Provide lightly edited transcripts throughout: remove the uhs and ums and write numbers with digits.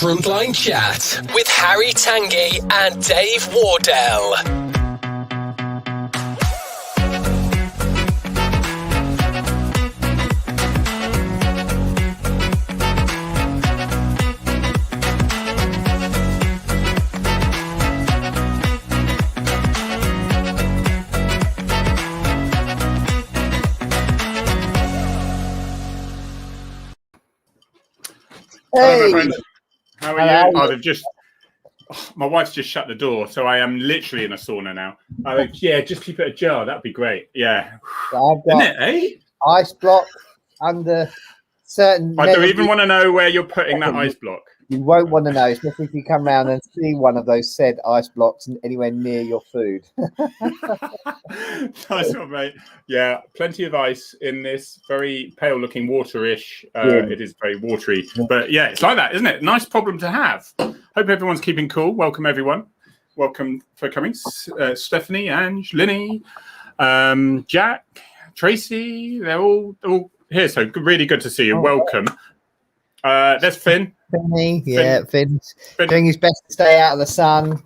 Frontline Chat with Harry Tanguy and Dave Wardell. Hey. Hello, my friend. How are you? They've just. My wife's just shut the door, so I am literally in a sauna now. Yeah, just keep it ajar. That'd be great. Yeah. I've got Isn't it, ice block under certain. I don't even want to know where you're putting that ice block. You won't want to know, especially if you come round and see one of those said ice blocks anywhere near your food. Nice one, mate. Yeah, plenty of ice in this very pale-looking water-ish. It is very watery, but yeah, it's like that, isn't it? Nice problem to have. Hope everyone's keeping cool. Welcome, everyone. Welcome for coming. Stephanie, Ange, Linny, Jack, Tracy. They're all here, so really good to see you. Welcome. There's Finn. Finn's doing his best to stay out of the sun.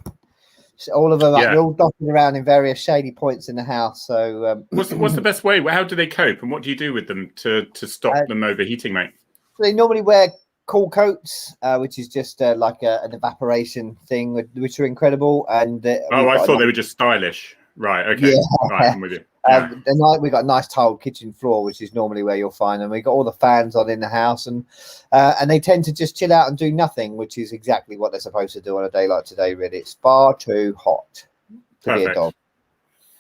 All of them, they're all dotted around in various shady points in the house. So, what's the best way? How do they cope, and what do you do with them to stop them overheating, mate? They normally wear cool coats, which is just like an evaporation thing, which are incredible. And I thought they were just stylish. Right. Okay. Yeah. Right, I'm with you. We've got a nice tiled kitchen floor, which is normally where you'll find them. We've got all the fans on in the house, and they tend to just chill out and do nothing, which is exactly what they're supposed to do on a day like today. Really, it's far too hot to be a dog.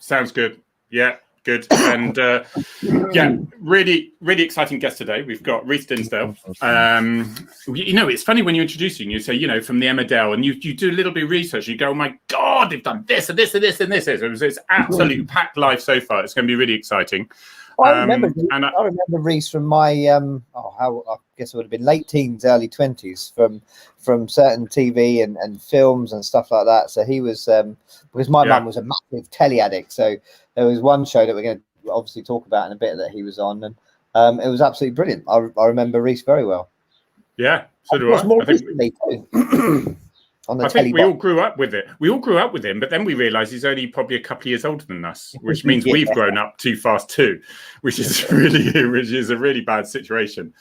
Sounds good. Yeah, good. And really, really exciting guest today. We've got Reece Dinsdale. It's funny when you introduce you say, from the Emmerdale, and you do a little bit of research. You go, oh my God, they've done this and this and this and this. It's absolutely packed live so far. It's going to be really exciting. I remember Reece from my I guess it would have been late teens, early 20s from certain TV and films and stuff like that. So he was because my mum was a massive telly addict. So there was one show that we're going to obviously talk about in a bit that he was on, and it was absolutely brilliant. I remember Reece very well. Yeah, so do I. More recently too. I think we all grew up with it. We all grew up with him, but then we realised he's only probably a couple of years older than us, which means we've grown up too fast too, which is a really bad situation.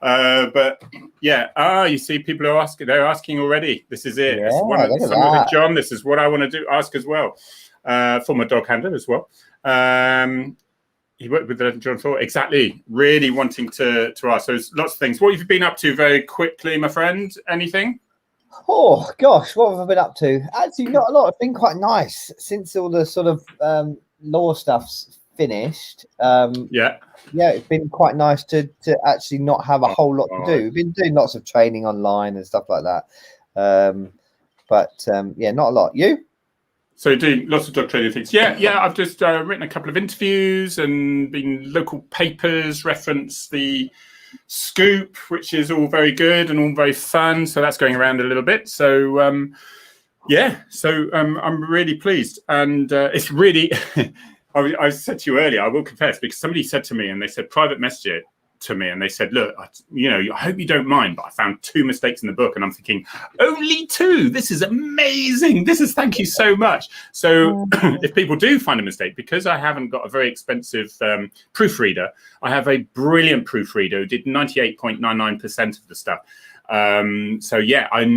You see, people are asking. They're asking already. This is it. Yeah, John, this is what I want to do. Ask as well. Former dog handler as well. He worked with the legend John Thor. Exactly. Really wanting to ask. So there's lots of things. What have you been up to very quickly, my friend? Anything? Oh gosh, what have I been up to? Actually, not a lot. It's been quite nice since all the sort of law stuff's finished. It's been quite nice to actually not have a whole lot to do. We've been doing lots of training online and stuff like that. Not a lot. You? So you're doing lots of dog training things. Yeah. I've just written a couple of interviews and been local papers reference the Scoop, which is all very good and all very fun. So that's going around a little bit. So I'm really pleased, and it's really. I said to you earlier, I will confess, because somebody said to me, and they said private message it to me, and they said, look, I hope you don't mind, but I found 2 mistakes in the book, and I'm thinking, only 2? This is amazing. Thank you so much. So if people do find a mistake, because I haven't got a very expensive proofreader, I have a brilliant proofreader who did 98.99% of the stuff. I'm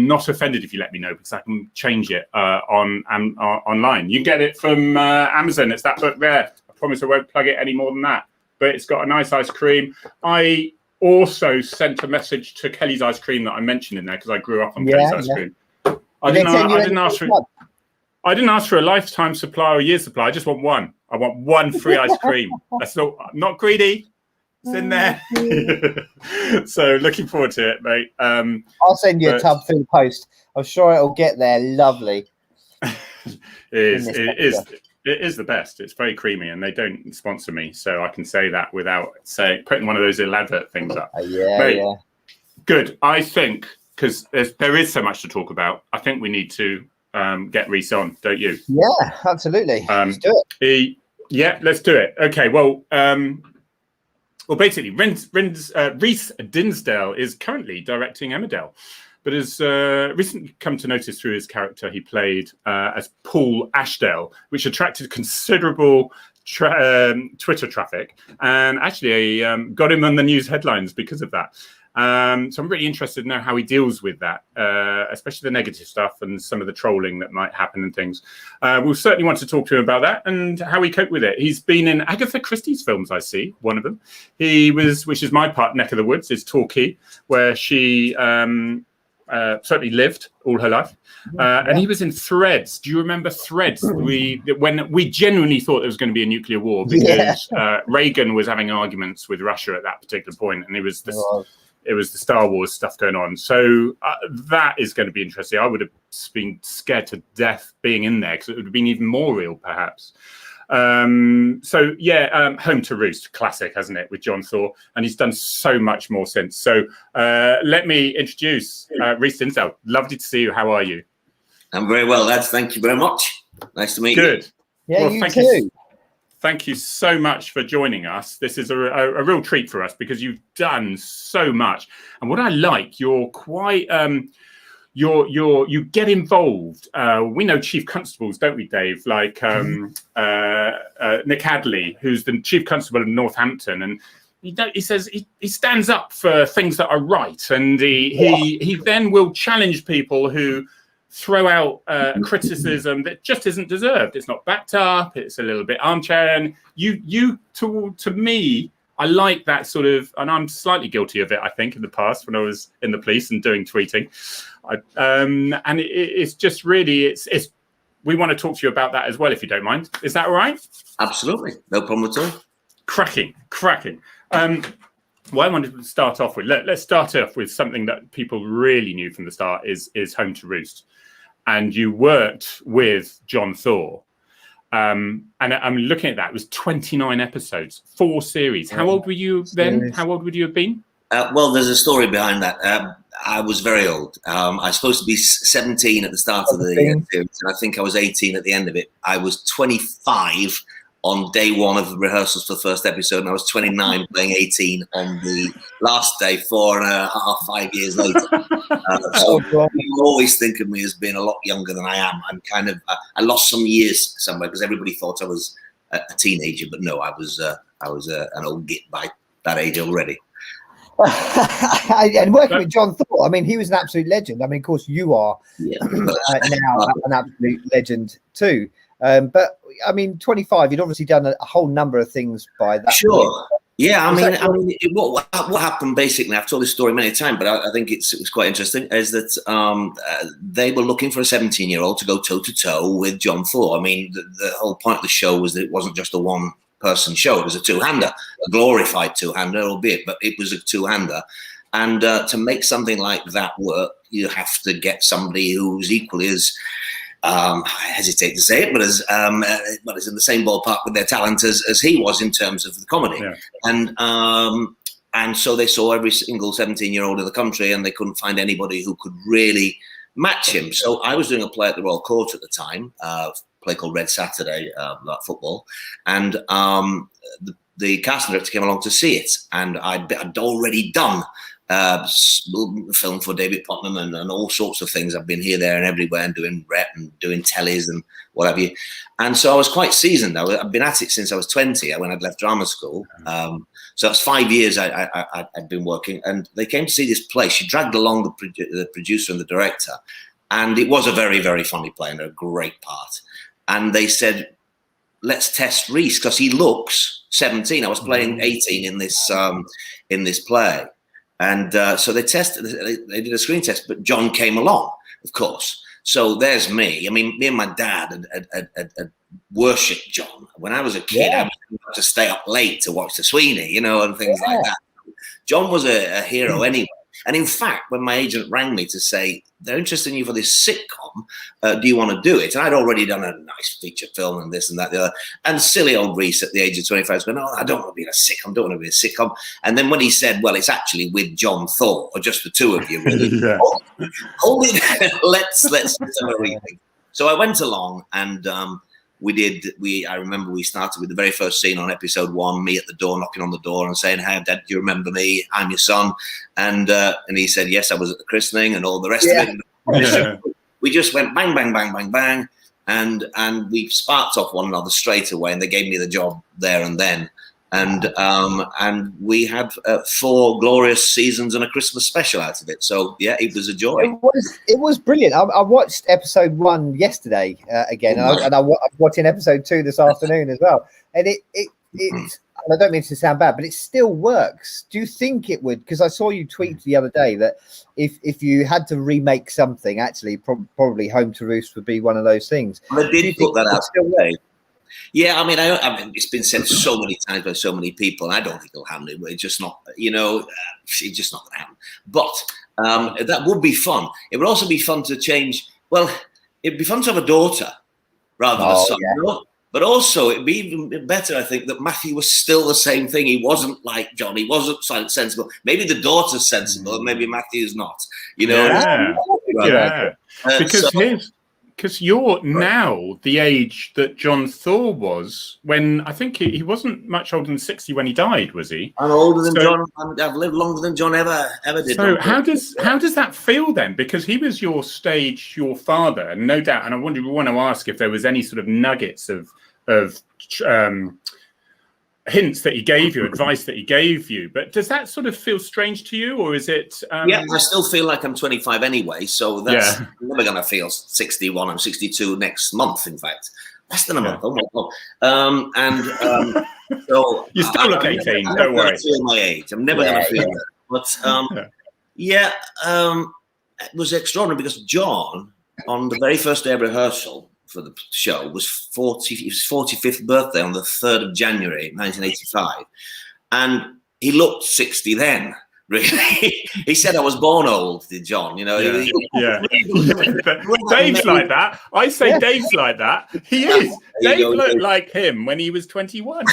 not offended if you let me know, because I can change it online. You can get it from Amazon. It's that book there. I promise I won't plug it any more than that. But it's got a nice ice cream. I also sent a message to Kelly's Ice Cream that I mentioned in there, because I grew up on Kelly's Ice Cream. I didn't ask for a lifetime supply or a year's supply. I just want one. I want one free ice cream. That's not. I'm not greedy. It's in there. So looking forward to it, mate. I'll send you a tub through the post. I'm sure it'll get there. Lovely. It is the best. It's very creamy, and they don't sponsor me, so I can say that without putting one of those elaborate things up. Good. I think, because there is so much to talk about, I think we need to get Reece on, don't you? Yeah, absolutely. Let's do it. Let's do it. Okay. Well, basically, Reece Dinsdale is currently directing Emmerdale. but has recently come to notice through his character he played as Paul Ashdale, which attracted considerable Twitter traffic, and actually got him on the news headlines because of that. So I'm really interested to know how he deals with that, especially the negative stuff and some of the trolling that might happen and things. We'll certainly want to talk to him about that and how he coped with it. He's been in Agatha Christie's films, I see, one of them. He was, which is my neck of the woods, is Torquay, where she certainly lived all her life. And he was in Threads. Do you remember Threads? When we genuinely thought there was going to be a nuclear war because Reagan was having arguments with Russia at that particular point, and it was the Star Wars stuff going on. So that is going to be interesting. I would have been scared to death being in there because it would have been even more real, perhaps. Home to Roost, classic, hasn't it, with John Thaw? And he's done so much more since. So let me introduce Reece Dinsdale. Lovely to see you. How are you? I'm very well, lads. Thank you very much. Nice to meet you. Good. Yeah, well, you too. Thank you so much for joining us. This is a real treat for us because you've done so much. And what I like, you're quite... you get involved. We know chief constables, don't we, Dave? Like Nick Hadley, who's the chief constable of Northampton, and he says he stands up for things that are right, and he then will challenge people who throw out criticism that just isn't deserved. It's not backed up. It's a little bit armchair. And you to me, I like that sort of, and I'm slightly guilty of it, I think, in the past when I was in the police and doing tweeting. And it's just really, it's. We want to talk to you about that as well, if you don't mind. Is that all right? Absolutely, no problem at all. Cracking. What I wanted to start off with, let's start off with something that people really knew from the start is Home to Roost, and you worked with John Thaw. And I'm looking at that. It was 29 episodes, 4 series. How old were you then? How old would you have been? Well, there's a story behind that. I was very old. I was supposed to be 17 at the start of the series, and I think I was 18 at the end of it. I was 25 on day 1 of the rehearsals for the first episode, and I was 29 playing 18 on the last day, 4.5, 5 years later. So people always think of me as being a lot younger than I am. I'm kind of, I lost some years somewhere because everybody thought I was a teenager, but no, I was an old git by that age already. And working with John Thaw, I mean, he was an absolute legend. I mean, of course, you are now an absolute legend too. But I mean, 25, you'd obviously done a whole number of things by that Sure. point. Yeah, I mean, what happened basically, I've told this story many times, but I think it was quite interesting, is that they were looking for a 17-year-old to go toe-to-toe with John Thaw. I mean, the whole point of the show was that it wasn't just a one-person show. It was a two-hander, a glorified two-hander, albeit, but it was a two-hander. And to make something like that work, you have to get somebody who's equally as... I hesitate to say it, but is in the same ballpark with their talent as he was in terms of the comedy. Yeah. And so they saw every single 17-year-old in the country, and they couldn't find anybody who could really match him. So I was doing a play at the Royal Court at the time, a play called Red Saturday, like football, and the casting director came along to see it, and I'd already done film for David Putnam and all sorts of things. I've been here, there, and everywhere, and doing rep and doing tellies and what have you. And so I was quite seasoned. I've been at it since I was 20 when I'd left drama school. So that's 5 years I'd been working. And they came to see this play. She dragged along the producer and the director. And it was a very, very funny play and a great part. And they said, let's test Reece because he looks 17. I was playing 18 in this play. And so they did a screen test, but John came along, of course. So there's me. I mean, me and my dad had worshipped John. When I was a kid, I used to stay up late to watch the Sweeney, and things like that. John was a hero anyway. And in fact, when my agent rang me to say, they're interested in you for this sitcom, do you want to do it? And I'd already done a nice feature film and this and that, the other. And silly old Reece at the age of 25 was going, no, I don't want to be in a sitcom, don't want to be a sitcom. And then when he said, well, it's actually with John Thaw, or just the two of you, really, hold it, let's have a rethink. So I went along and I remember we started with the very first scene on episode 1, me at the door, knocking on the door and saying, "Hey, Dad, do you remember me? I'm your son." And he said, "Yes, I was at the christening," and all the rest of it. Yeah. We just went bang, bang, bang, bang, bang. And we sparked off one another straight away, and they gave me the job there and then. And we had 4 glorious seasons and a Christmas special out of it. So yeah, it was a joy. It was brilliant. I watched episode 1 yesterday again, and I'm watching episode 2 this afternoon as well. And and I don't mean to sound bad, but it still works. Do you think it would? Because I saw you tweet the other day that if you had to remake something, actually probably Home to Roost would be one of those things. Well, I did put that out today. Yeah, I mean, it's been said so many times by so many people. I don't think it'll happen. It's just not, it's just not going to happen. But that would be fun. It would also be fun to change. Well, it'd be fun to have a daughter rather than a son. Yeah. But also, it'd be even better, I think, that Matthew was still the same thing. He wasn't like John. He wasn't sensible. Maybe the daughter's sensible, and maybe Matthew's not. Yeah. Because you're now the age that John Thor was when I think he wasn't much older than 60 when he died, was he? I'm older than John. I've lived longer than John ever did. So how does that feel then? Because he was your father, and no doubt. And I want to ask if there was any sort of nuggets of hints that he gave you, advice that he gave you. But does that sort of feel strange to you, or is it? Yeah, I still feel like I'm 25 anyway, so that's I'm never going to feel 61. I'm 62 next month, in fact. Less than a month. Oh my God. So you still look 18. Don't worry. I feel my age. I'm never going to feel that. But it was extraordinary because John, on the very first day of rehearsal for the show, was his 45th birthday on the 3rd of January 1985, and he looked 60 then. Really, he said I was born old. Did John? Dave's like that. I say Dave's like that. He is. Dave looked like him when he was 21.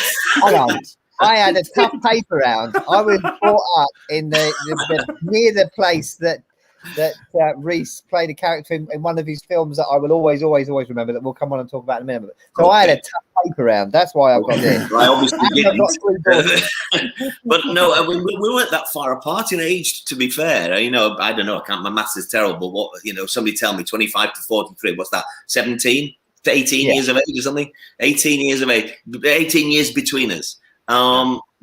I had a tough paper round. I was brought up in the near the place that Reece played a character in one of his films that I will always remember, that we'll come on and talk about in a minute. So I had a tough paper round. That's why I've got this. I obviously didn't. But no, we weren't that far apart in age, to be fair. I don't know. My maths is terrible. What, somebody tell me 25 to 43. What's that? 17 to 18 years of age or something? 18 years of age. 18 years between us.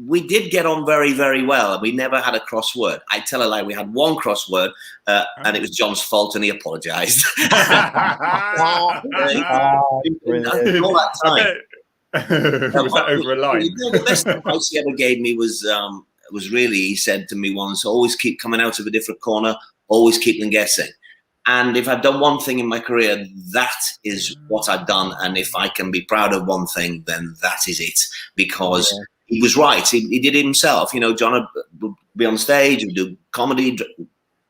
We did get on very, very well, and we never had a crossword. I tell a lie, we had one crossword, and it was John's fault, and he apologised. All that time. Was that over a line? The best advice he ever gave me was really, he said to me once, always keep coming out of a different corner, always keep them guessing. And if I've done one thing in my career, that is what I've done. And if I can be proud of one thing, then that is it. Because he was right. He did it himself. John would be on stage, would do comedy,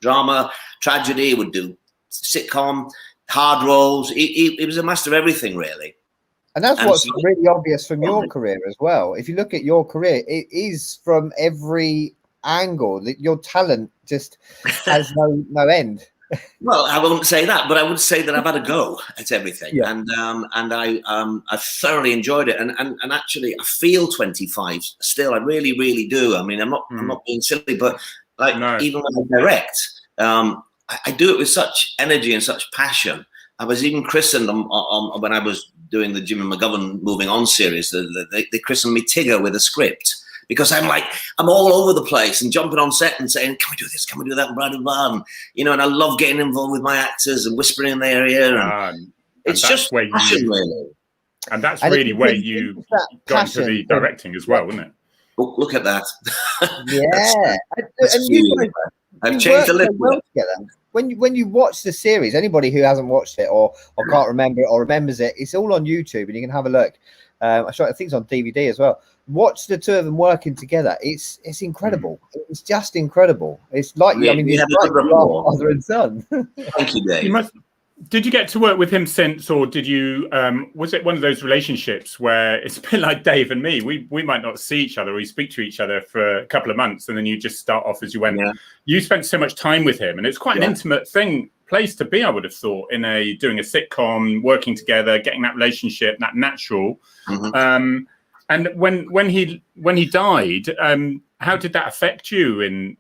drama, tragedy, would do sitcom, hard roles. He was a master of everything, really. And that's what's really obvious from your career as well. If you look at your career, it is from every angle that your talent just has no end. Well, I wouldn't say that, but I would say that I've had a go at everything, and I thoroughly enjoyed it, and actually I feel 25 still. I really, really do. I mean, I'm not being silly, but even when I direct, I do it with such energy and such passion. I was even christened on when I was doing the Jimmy McGovern Moving On series. They christened me Tigger with a script. Because I'm all over the place and jumping on set and saying, can we do this? Can we do that? And blah, blah, blah. And I love getting involved with my actors and whispering in their ear. And it's just passion, really. And that's really where you got into the directing as well, isn't it? Look at that. Yeah. I've changed a little bit. When you watch the series, anybody who hasn't watched it or can't remember it or remembers it, it's all on YouTube and you can have a look. I think it's on DVD as well. Watch the two of them working together. It's incredible. It's just incredible. It's like father and son. Thank you, Dave. Did you get to work with him since, or did you? Was it one of those relationships where it's a bit like Dave and me? We might not see each other or we speak to each other for a couple of months, and then you just start off as you went. Yeah. You spent so much time with him, and it's quite an intimate thing, place to be, I would have thought, in doing a sitcom, working together, getting that relationship, that natural. Mhm. And when he died, how did that affect you in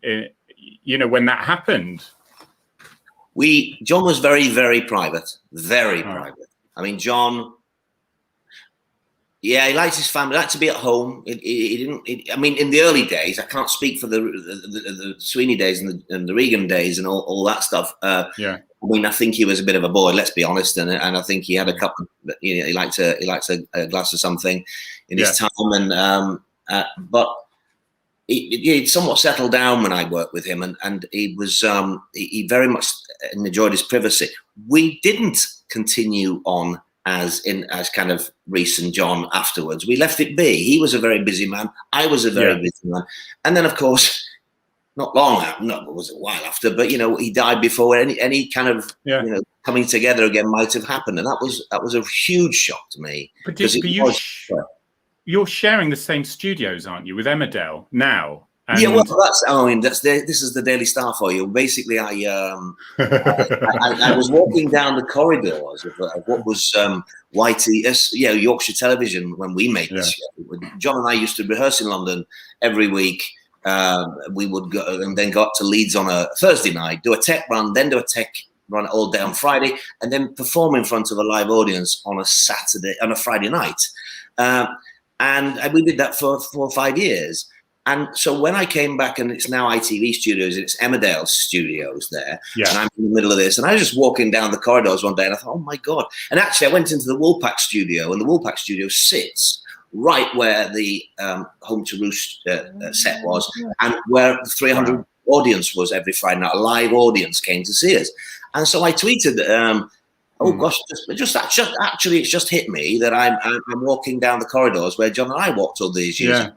when that happened? John was very, very private, very private. I mean, John, he liked his family, liked to be at home. He didn't. I mean, in the early days, I can't speak for the Sweeney days and the Regan days and all that stuff. Yeah. I mean, I think he was a bit of a boy. Let's be honest, and I think he had a couple. He liked a glass of something in his time, and but he somewhat settled down when I worked with him, and he was he very much enjoyed his privacy. We didn't continue on as kind of Reece and John afterwards. We left it be. He was a very busy man. I was a very busy man, and then of course, not long after, it was a while after, but he died before any kind of coming together again might have happened, and that was a huge shock to me. But you're sharing the same studios, aren't you, with Emmerdale now? And well, this is the Daily Star for you. Basically, I was walking down the corridors of what was Yorkshire Television when we made this show. John and I used to rehearse in London every week. We would go and then go up to Leeds on a Thursday night, do a tech run, then do a tech run all day on Friday, and then perform in front of a live audience on a Friday night. And we did that for 4 or 5 years. And so when I came back, and it's now ITV Studios, and it's Emmerdale Studios there, and I'm in the middle of this, and I was just walking down the corridors one day, and I thought, oh my God. And actually, I went into the Woolpack Studio, and the Woolpack Studio sits right where the Home to Roost set was, and where the 300 audience was every Friday night. A live audience came to see us. And so I tweeted, oh gosh, actually, it's just hit me that I'm walking down the corridors where John and I walked all these years. Yeah.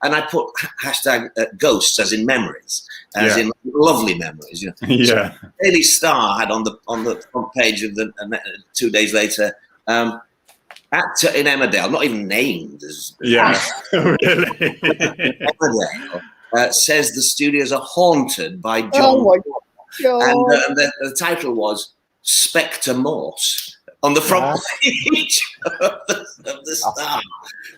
And I put hashtag ghosts, as in memories, as in lovely memories. So Daily Star had on the front page of the 2 days later, actor in Emmerdale, not even named as really. Emmerdale says the studios are haunted by John. Oh my God. And the title was Spectre Morse on the front page of the Star.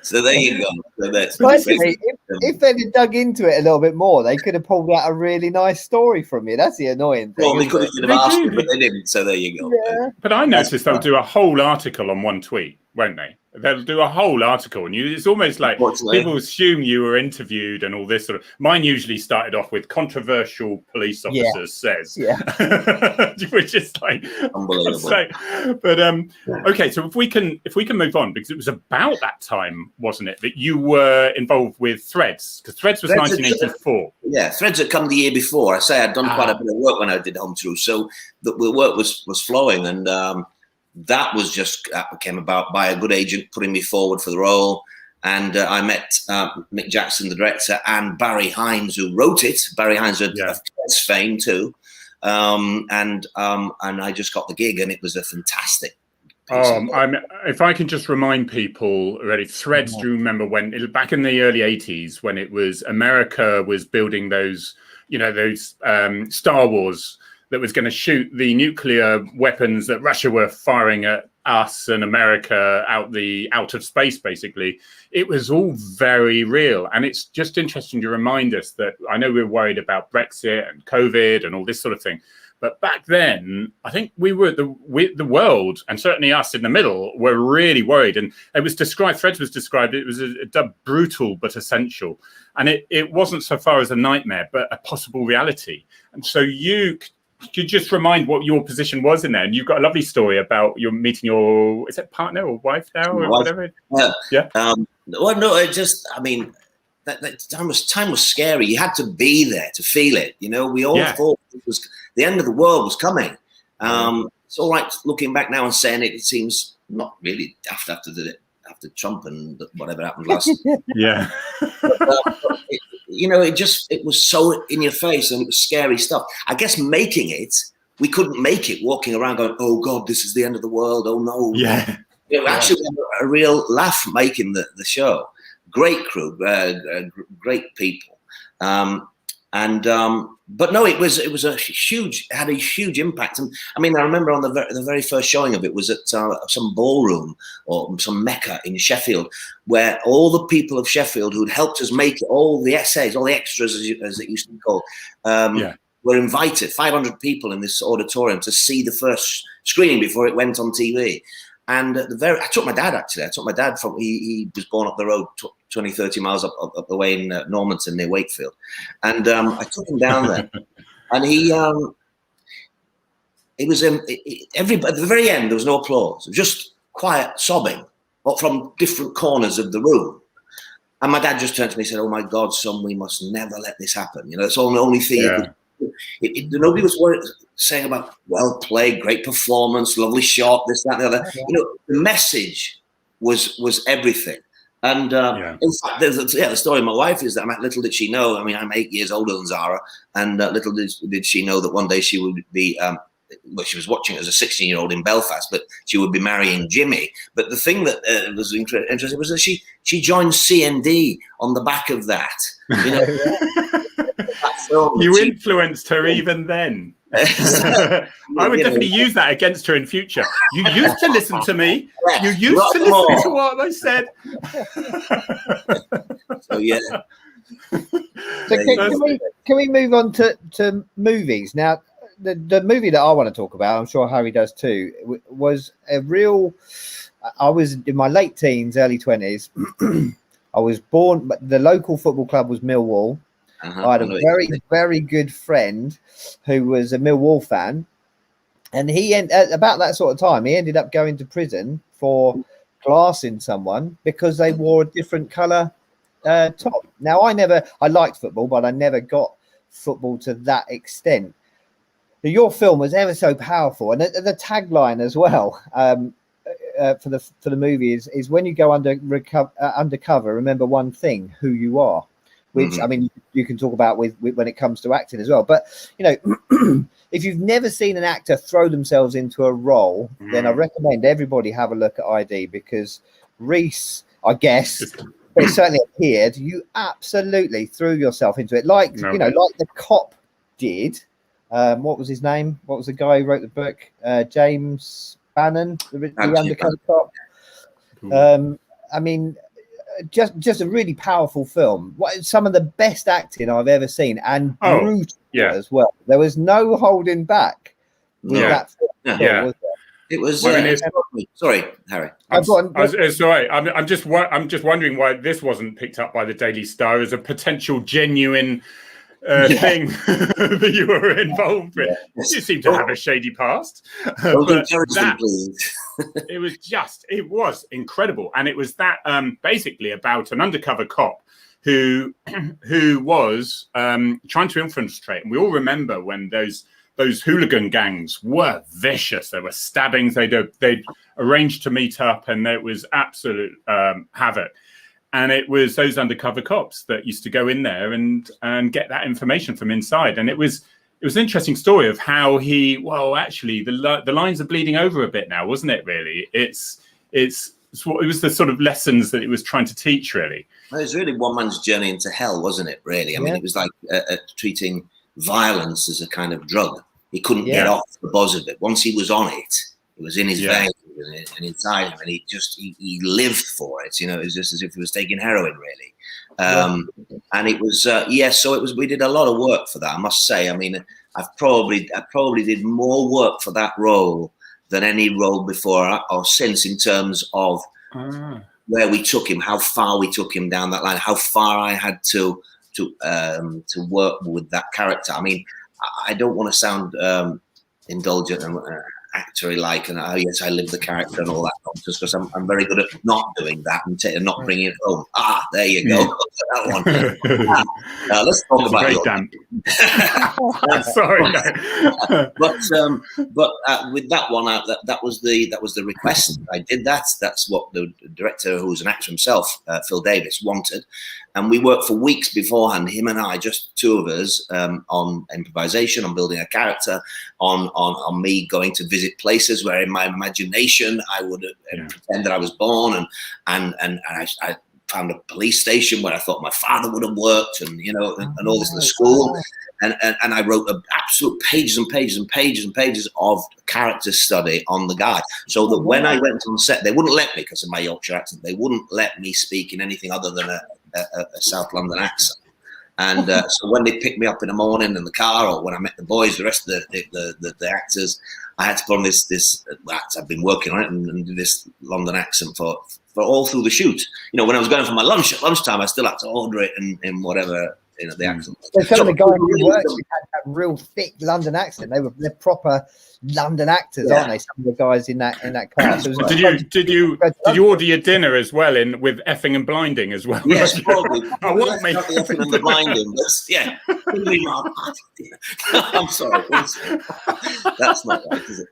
So there you go. If they'd have dug into it a little bit more, they could have pulled out a really nice story from you. That's the annoying thing. Well, they could have asked me, but they didn't. So there you go. Yeah. But I noticed they'll do a whole article on one tweet, won't they? They'll do a whole article, and it's almost like people assume you were interviewed and all this sort of. Mine usually started off with controversial police officers says, which is like unbelievable. But okay, so if we can move on, because it was about that time, wasn't it, that you were involved with Threads? Because Threads was 1984. Yeah, Threads had come the year before. I say I'd done quite a bit of work when I did Home Through, so the work was flowing, and that came about by a good agent putting me forward for the role. And I met Mick Jackson, the director, and Barry Hines, who wrote it. Barry Hines of Threads fame too. And I just got the gig, and it was a fantastic piece. If I can just remind people already, Threads, do you remember when, back in the early 80s, when it was America was building those Star Wars that was going to shoot the nuclear weapons that Russia were firing at us and America out of space, basically. It was all very real. And it's just interesting to remind us that I know we're worried about Brexit and COVID and all this sort of thing. But back then, I think we were the world, and certainly us in the middle, were really worried. And it was described, Threads was described, it was brutal but essential. And it wasn't so far as a nightmare, but a possible reality. And so could you just remind what your position was in there? And you've got a lovely story about your meeting your, is it partner or wife now or whatever? Yeah. Well, no, that time was scary. You had to be there to feel it. We all thought it was the end of the world was coming. It's all right looking back now and saying it seems not really after Trump and whatever happened last. Yeah. It was so in your face, and it was scary stuff. I guess making it, we couldn't make it walking around going, oh God, this is the end of the world. Oh no. Yeah. Actually had a real laugh making the show. Great crew, great people. And but no, it was a had a huge impact. And I mean, I remember on the very first showing of it was at some ballroom or some Mecca in Sheffield, where all the people of Sheffield who'd helped us make it, all the essays, all the extras, as it used to be called, were invited. 500 people in this auditorium to see the first screening before it went on TV. And I took my dad, actually. I took my dad from, he was born up the road, 20, 30 miles up the way in Normanton near Wakefield. And I took him down there. And it was, at the very end, there was no applause. It was just quiet sobbing, but from different corners of the room. And my dad just turned to me and said, "Oh my God, son, we must never let this happen." You know, it's the only thing. Nobody was worried, saying about well played, great performance, lovely shot, this, that, and the other. You know, the message was everything. And in fact, the story of my wife is that little did she know. I mean, I'm 8 years older than Zara, and little did she know that one day she would be. Well, she was watching it as a 16-year-old in Belfast, but she would be marrying Jimmy. But the thing that was interesting was that she joined CND on the back of that. You know, you influenced her even then. I would definitely use that against her in future. You used to listen to me. You used to listen to what I said. So yeah. So can we move on to movies now? The movie that I want to talk about, I'm sure Harry does too, was a real. I was in my late teens, early 20s. I was born. The local football club was Millwall. I had a very good friend who was a Millwall fan, and about that sort of time, he ended up going to prison for glassing someone because they wore a different colour top. Now, I liked football, but I never got football to that extent. Your film was ever so powerful, and the tagline as well for the movie is when you go undercover, remember one thing: who you are. Which I mean, you can talk about with when it comes to acting as well. But you know, if you've never seen an actor throw themselves into a role, then I recommend everybody have a look at ID, because Reece, I guess, but it certainly appeared, you absolutely threw yourself into it, like like the cop did. What was his name? What was the guy who wrote the book? James Bannon, the undercover cop. I mean, just a really powerful film. Some of the best acting I've ever seen, and brutal as well. There was no holding back with that film. Was there? It was. Sorry, Harry. It's all right. I'm just wondering why this wasn't picked up by the Daily Star as a potential genuine thing that you were involved with. You seem to have a shady past. It was incredible. And it was that basically about an undercover cop who was trying to infiltrate. And we all remember when those hooligan gangs were vicious. There were stabbings. They'd arranged to meet up, and it was absolute havoc. And it was those undercover cops that used to go in there and get that information from inside. And it was an interesting story of how actually the lines are bleeding over a bit now, wasn't it? Really, it was the sort of lessons that it was trying to teach. Really, well, it was really one man's journey into hell, wasn't it? Really, I mean, it was like treating violence as a kind of drug. He couldn't get off the buzz of it. Once he was on it, it was in his veins and inside him, and he lived for it. You know, it was just as if he was taking heroin, really. And it was so it was. We did a lot of work for that, I must say. I mean, I probably did more work for that role than any role before or since, in terms of where we took him, how far we took him down that line, how far I had to work with that character. I mean, I don't want to sound indulgent and actory like, and yes, I live the character and all that nonsense, because I'm very good at not doing that and not bringing it home. There you go. That one. Let's talk about your Sorry, but with that one, that was the request. I did that. That's what the director, who was an actor himself, Phil Davis, wanted. And we worked for weeks beforehand, him and I, just two of us, on improvisation, on building a character, on me going to visit places where in my imagination I would pretend that I was born, and I found a police station where I thought my father would have worked, and and all this in the school. And I wrote absolute pages and pages and pages and pages of character study on the guy, so that when I went on set, they wouldn't let me, because of my Yorkshire accent, they wouldn't let me speak in anything other than a South London accent. And so when they picked me up in the morning in the car, or when I met the boys, the rest of the actors, I had to put on this I've been working on it, and do this London accent for all through the shoot. When I was going for my lunch at lunchtime, I still had to order it in whatever the accent. So some of the guys who worked had that real thick London accent. They're proper London actors, aren't they? Some of the guys in that cast. Did you order your dinner as well with effing and blinding as well? Yes, probably. I won't make not the effing and the blinding. I'm sorry. That's not right, is it?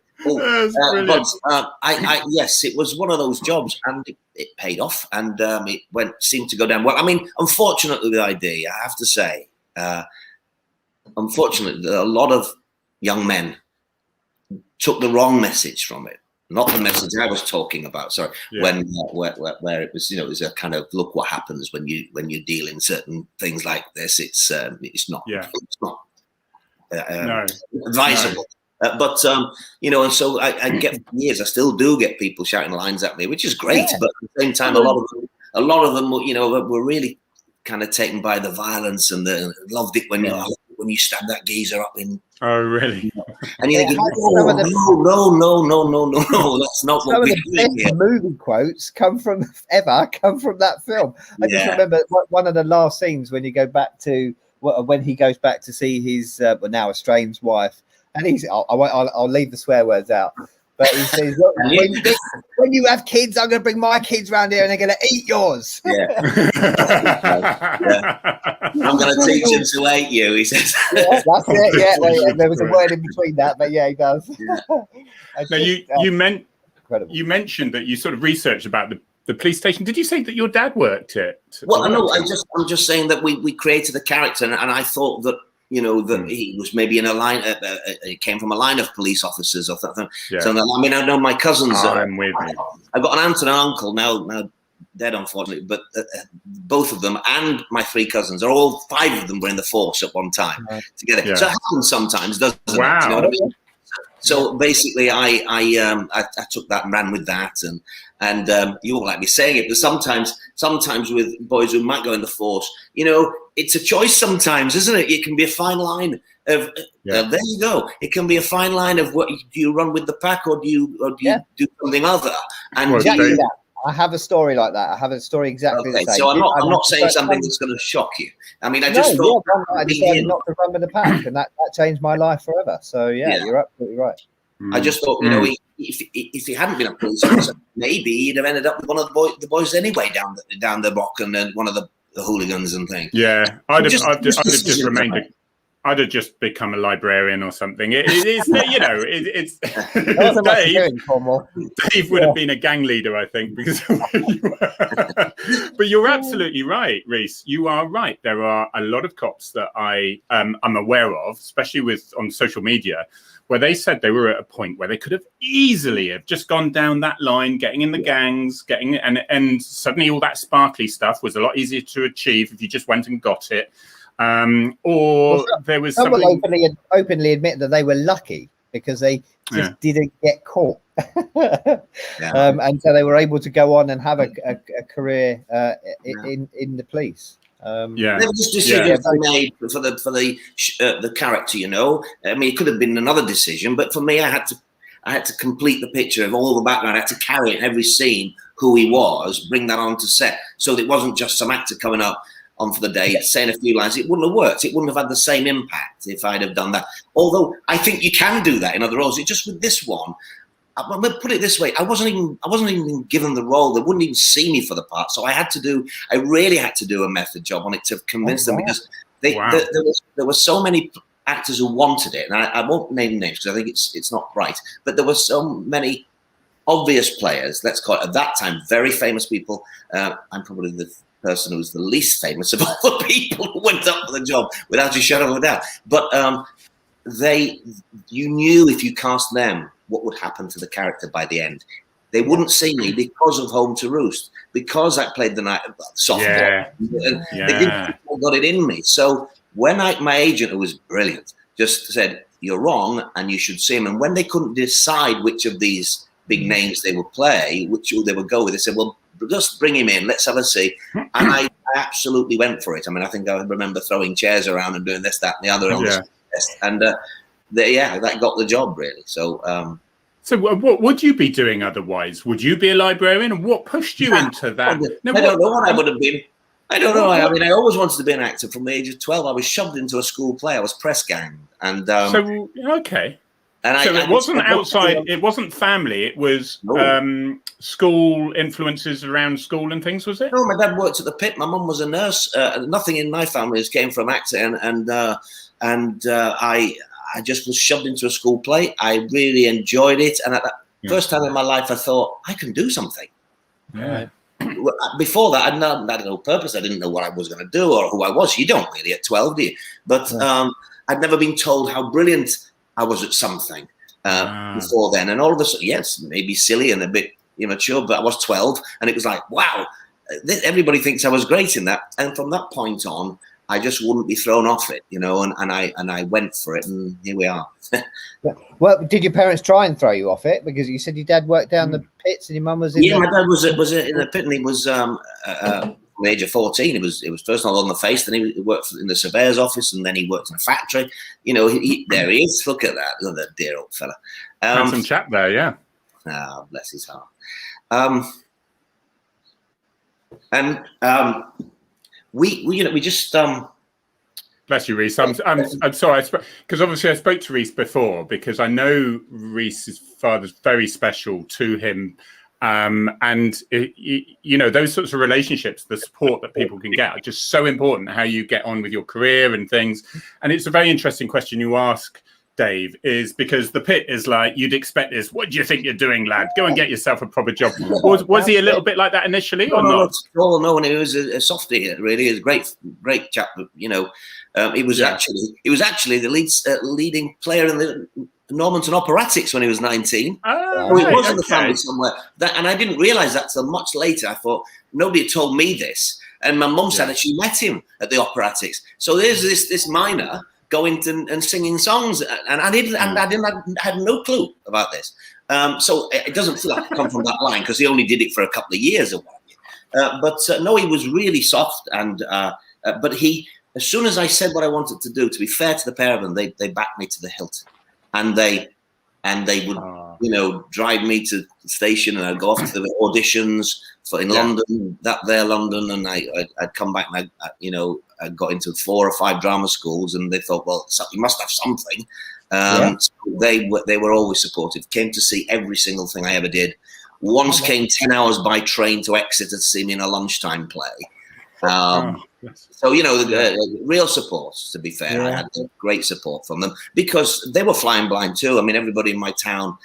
Yes, it was one of those jobs, and it paid off, and it seemed to go down well. I mean, unfortunately, the idea, I have to say, unfortunately, a lot of young men took the wrong message from it. Not the message I was talking about. Sorry, where it was, it was a kind of, look what happens when you deal in certain things like this. It's not advisable. But and so I get years. I still do get people shouting lines at me, which is great. Yeah. But at the same time, a lot of them, were really kind of taken by the violence, and loved it when you stab that geezer up in. Oh, really? And you're thinking, no, that's not what we're doing here. Movie quotes come from that film. I just remember one of the last scenes when he goes back to see his now estranged wife. And I'll leave the swear words out. But he says, look, when you have kids, I'm going to bring my kids around here and they're going to eat yours. Yeah. I'm going to teach him to hate you, he says. Yeah, that's it. Yeah, there was a word in between that, but yeah, he does. Yeah. Now, you mentioned that you sort of researched about the police station. Did you say that your dad worked it? Well, no, I'm just saying that we created a character, and I thought that, that he was maybe in a line. It came from a line of police officers or something. Yeah. So I mean, I know my cousins. I'm with you. I've got an aunt and an uncle now dead, unfortunately, but both of them and my 3 cousins are all 5 of them were in the force at one time together. Yeah. So it happens sometimes, doesn't it? Wow. You know what I mean? So basically, I took that and ran with that, and you won't like me saying it, but sometimes with boys who might go in the force, it's a choice sometimes, isn't it? It can be a fine line of there you go. It can be a fine line of do you run with the pack or do you do something other? And exactly that. I have a story like that. I have a story exactly the same. So I'm not saying something that's going to shock you. I mean, I just thought I decided not to run with the pack, and that changed my life forever. So you're absolutely right. I just thought, if he hadn't been a police officer, maybe he'd have ended up with one of the boys anyway down the block, and then one of the hooligans and things. Yeah, I'd have just remained. I'd have just become a librarian or something. It's Dave would have been a gang leader, I think, because of where you were. But you're absolutely right, Reece. You are right. There are a lot of cops that I'm aware of, especially on social media, where they said they were at a point where they could have easily have just gone down that line, getting in the gangs, and suddenly all that sparkly stuff was a lot easier to achieve if you just went and got it. There was someone openly admit that they were lucky because they just didn't get caught. And so they were able to go on and have a career in the police. There were just decisions made for the character, I mean, it could have been another decision, but for me, I had to complete the picture of all the background. I had to carry it in every scene, who he was, bring that onto set, so that it wasn't just some actor coming up on for the day, saying a few lines. It wouldn't have worked. It wouldn't have had the same impact if I'd have done that. Although I think you can do that in other roles. It's just with this one, I'm going to put it this way. I wasn't even given the role. They wouldn't even see me for the part. So I really had to do a method job on it to convince them, because there were so many actors who wanted it. And I won't name names because I think it's not right. But there were so many obvious players, let's call it, at that time, very famous people. I'm probably the person who was the least famous of all the people who went up for the job, without a shadow of a doubt. But you knew if you cast them what would happen to the character by the end. They wouldn't see me because of Home to Roost, because I played the night softball. They didn't think I got it in me. So when my agent, who was brilliant, just said, "You're wrong, and you should see him." And when they couldn't decide which of these big names they would play, which they would go with, they said, "Well, just bring him in. Let's have a see." And I absolutely went for it. I mean, I think I remember throwing chairs around and doing this, that, and the other on the test. And that got the job, really. So. So what would you be doing otherwise? Would you be a librarian? And what pushed you into that? I don't know what I would have been. I don't know. I mean, I always wanted to be an actor from the age of 12. I was shoved into a school play. I was press ganged. And okay. And so it wasn't outside. It wasn't family. It was school influences around school and things. Was it? No, my dad worked at the pit. My mum was a nurse. Nothing in my family came from acting, and I just was shoved into a school play. I really enjoyed it, and at that first time in my life, I thought I can do something. Yeah. Before that, I had no purpose. I didn't know what I was going to do or who I was. You don't really at 12, do you? But I'd never been told how brilliant I was at something before then. And all of a sudden, yes, maybe silly and a bit immature, but I was 12, and it was like, wow, everybody thinks I was great in that. And from that point on, I just wouldn't be thrown off it, and I went for it, and here we are. Well, did your parents try and throw you off it? Because you said your dad worked down the pits and your mum was in. Yeah, my dad was in the pit, and he was from the age of 14. It was first not on the face, then he worked in the surveyor's office, and then he worked in a factory. There he is. Look at that, that dear old fella. Handsome chap there, yeah. Ah, bless his heart. We just Bless you, Reece. I'm sorry, because obviously I spoke to Reece before, because I know Reece's father's very special to him, and those sorts of relationships, the support that people can get, are just so important. How you get on with your career and things, and it's a very interesting question you ask, Dave, is because the pit is like, you'd expect this. What do you think you're doing, lad? Go and get yourself a proper job. Was he a little bit like that initially, or not? No, and he was a softie. Really, he was a great chap. He was actually the leading player in the Normanton Operatics when he was 19. Oh, he was in the family somewhere. And I didn't realise that till much later. I thought nobody had told me this, and my mum said that she met him at the Operatics. So there's this minor going and singing songs, and I had no clue about this. So it doesn't feel like it come from that line, because he only did it for a couple of years or whatever. But no, he was really soft, and but he, as soon as I said what I wanted to do, to be fair to the pair of them, they backed me to the hilt, and they would drive me to the station, and I'd go off to the auditions in London, London, and I'd come back, and I got into 4 or 5 drama schools, and they thought, well, you must have something. So they were always supportive. Came to see every single thing I ever did. Once came 10 hours by train to Exeter to see me in a lunchtime play. So real support. To be fair, I had great support from them, because they were flying blind too. I mean, everybody in my town,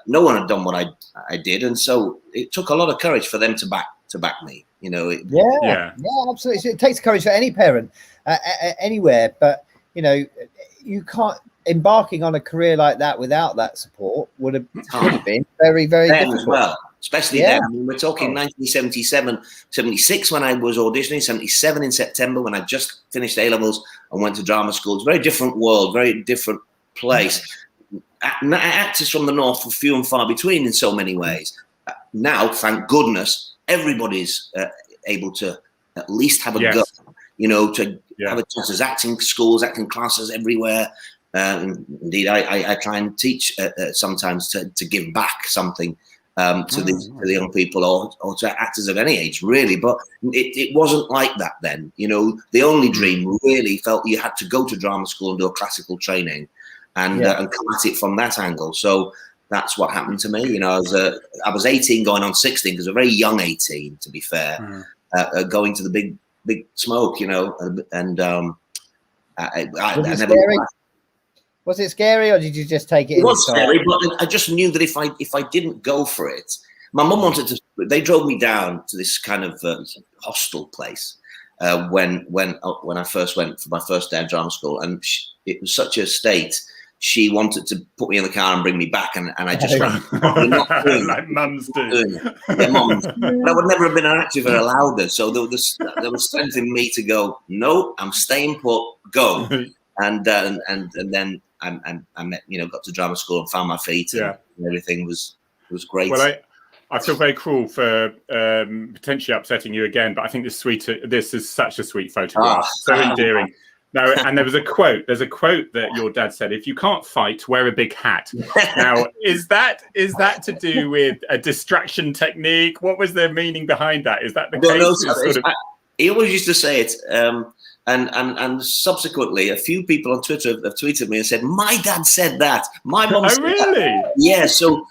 no one had done what I did, and so it took a lot of courage for them to back me. Absolutely. It takes courage for any parent anywhere, but you can't. Embarking on a career like that without that support would have been very, very difficult. As well, especially then. I mean, we're talking 1977, 76 when I was auditioning, 77 in September when I just finished A-levels and went to drama school. It's a very different world, very different place. Actors from the North were few and far between in so many ways. Now, thank goodness, everybody's able to at least have a go, to have a chance. There's acting schools, acting classes everywhere. Indeed, I try and teach sometimes to give back something to the young people or to actors of any age, really. But it wasn't like that then. The only dream really felt you had to go to drama school and do a classical training and come at it from that angle. So that's what happened to me. I was 18 going on 16, because a very young 18, to be fair, going to the big smoke, and I never. Was it scary, or did you just take it? It was scary, but I just knew that if I didn't go for it, my mum wanted to. They drove me down to this kind of hostel place when I first went for my first day of drama school, and it was such a state she wanted to put me in the car and bring me back, and I just went, like mums do. Yeah, mums. But I would never have been active or allowed her. So there was strength in me to go, no, I'm staying put, go. And then I met, got to drama school and found my feet, and everything was great. Well, I feel very cruel for potentially upsetting you again, but I think this is such a sweet photograph, so endearing. Now, and there's a quote that your dad said, "If you can't fight, wear a big hat." Now, is that to do with a distraction technique? What was the meaning behind that? Is that the case? He always used to say it, and subsequently, a few people on Twitter have tweeted me and said, "My dad said that. My mum said really? That." Yeah. So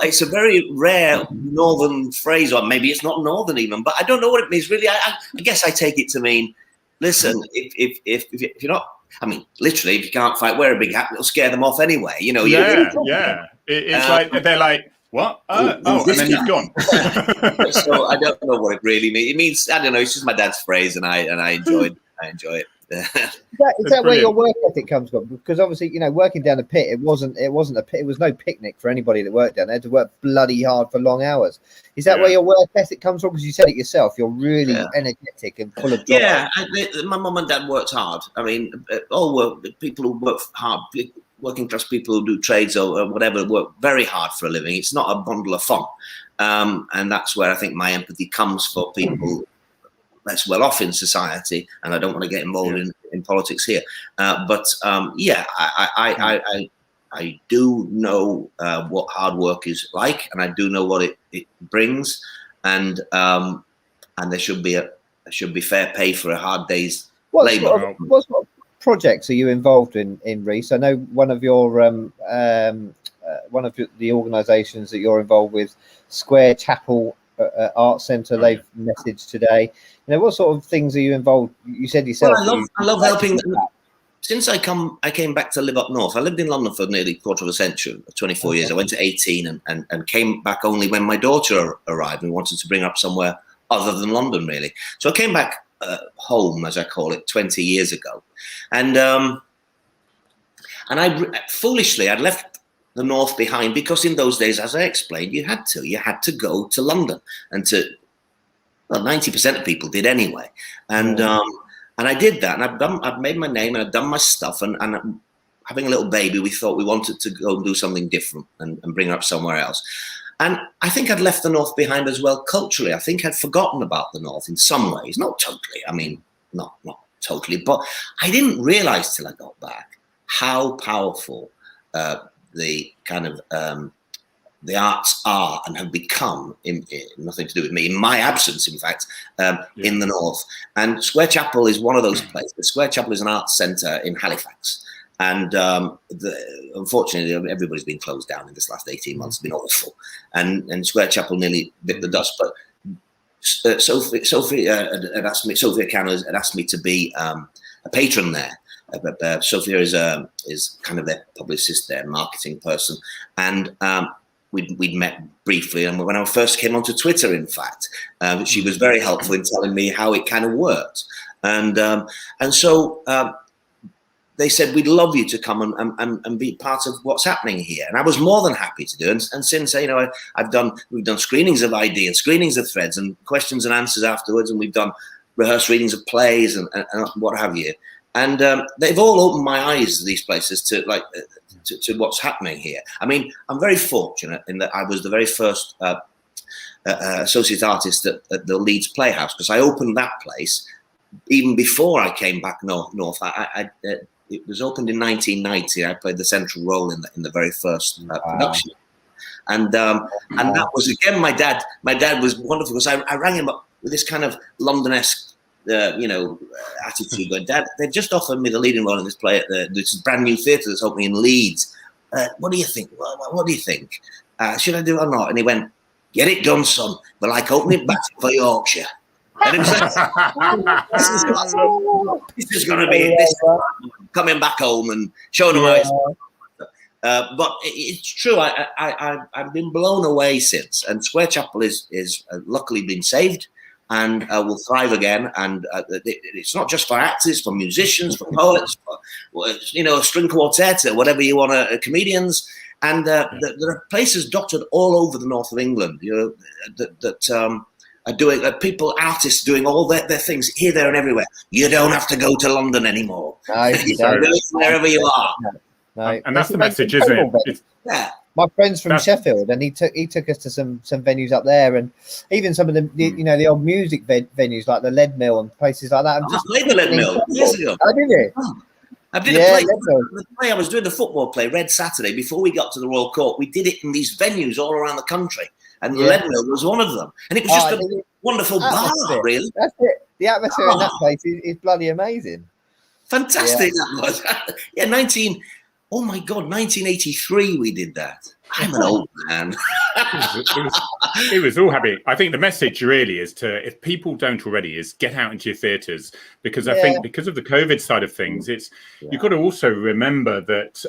it's a very rare northern phrase, or maybe it's not northern even, but I don't know what it means really. I guess I take it to mean, listen, if you're not, I mean, literally, if you can't fight, wear a big hat. It'll scare them off anyway. Yeah. It's like they're like, what? And then he's gone. So I don't know what it really means. It means, I don't know. It's just my dad's phrase, and I enjoy it. Is that where your work ethic comes from? Because obviously, working down a pit, it wasn't a pit. It was no picnic for anybody that worked down there. They had to work bloody hard for long hours. Is that where your work ethic comes from? Because you said it yourself. You're really energetic and full of drive. Yeah, my mum and dad worked hard. I mean, people who work hard, working class people who do trades or whatever, work very hard for a living. It's not a bundle of fun. And that's where I think my empathy comes for people less well off in society, and I don't want to get involved in politics here. But I do know what hard work is like, and I do know what it brings, and there should be fair pay for a hard day's labour. What sort of projects are you involved in, Reece? I know one of your the organisations that you're involved with, Square Chapel Art Centre. They've messaged today. What sort of things are you involved? You said yourself. Well, I love helping. Since I came back to live up north. I lived in London for nearly a quarter of a century, 24 years. I went to 18 and came back only when my daughter arrived and wanted to bring her up somewhere other than London, really. So I came back home, as I call it, 20 years ago, and I foolishly I'd left the north behind, because in those days, as I explained, you had to go to London, and 90% of people did anyway, and I did that, and I've made my name, and I've done my stuff, and having a little baby, we thought we wanted to go and do something different and bring her up somewhere else. And I think I'd left the north behind as well culturally. I think I'd forgotten about the north in some ways, not totally. I mean, not totally, but I didn't realise till I got back how powerful the kind of the arts are and have become, in nothing to do with me, in my absence, in fact, in the north. And Square Chapel is one of those places. Square Chapel is an arts centre in Halifax. And unfortunately, everybody's been closed down in this last 18 months. It's been awful. And Square Chapel nearly bit the dust. But Sophia Cannon had asked me to be a patron there. Sophia is kind of their publicist, their marketing person. And we'd met briefly, and when I first came onto Twitter, in fact, she was very helpful in telling me how it kind of worked, and so they said, we'd love you to come and be part of what's happening here, and I was more than happy to do. And since we've done screenings of ID and screenings of Threads and questions and answers afterwards, and we've done rehearsed readings of plays and what have you. And they've all opened my eyes, these places, to what's happening here. I mean, I'm very fortunate in that I was the very first associate artist at the Leeds Playhouse, because I opened that place even before I came back north. It was opened in 1990. I played the central role in the very first production, and that was again my dad. My dad was wonderful, because I rang him up with this kind of London-esque attitude. Going, Dad, they've just offered me the leading role in this play at this brand new theatre that's opening in Leeds. What do you think? What do you think? Should I do it or not? And he went, get it done, son. But like opening back for Yorkshire. And it was like, this is going to be this coming back home and showing them how it's. But it's true. I've been blown away since, and Square Chapel is luckily been saved. and will thrive again. And it's not just for actors, for musicians, for poets, for, a string quartet, whatever you want to, comedians. And there are places dotted all over the north of England, that are doing, artists doing all their things here, there, and everywhere. You don't have to go to London anymore. No, you can do it wherever you are. No. And that's the message, isn't it? Yeah. My friend's from Sheffield, and he took us to some venues up there, and even some of the old music venues like the Lead Mill and places like that. I played the Lead Mill years ago. Oh, did you? I did a play. I was doing the football play, Red Saturday, before we got to the Royal Court. We did it in these venues all around the country, and the Lead Mill was one of them. And it was just a wonderful bar, really. That's it. The atmosphere in that place is bloody amazing. Fantastic, that was. 1983 we did that. I'm an old man. it was all happy. I think the message really is if people don't already, is get out into your theatres, because I think because of the COVID side of things, you've got to also remember that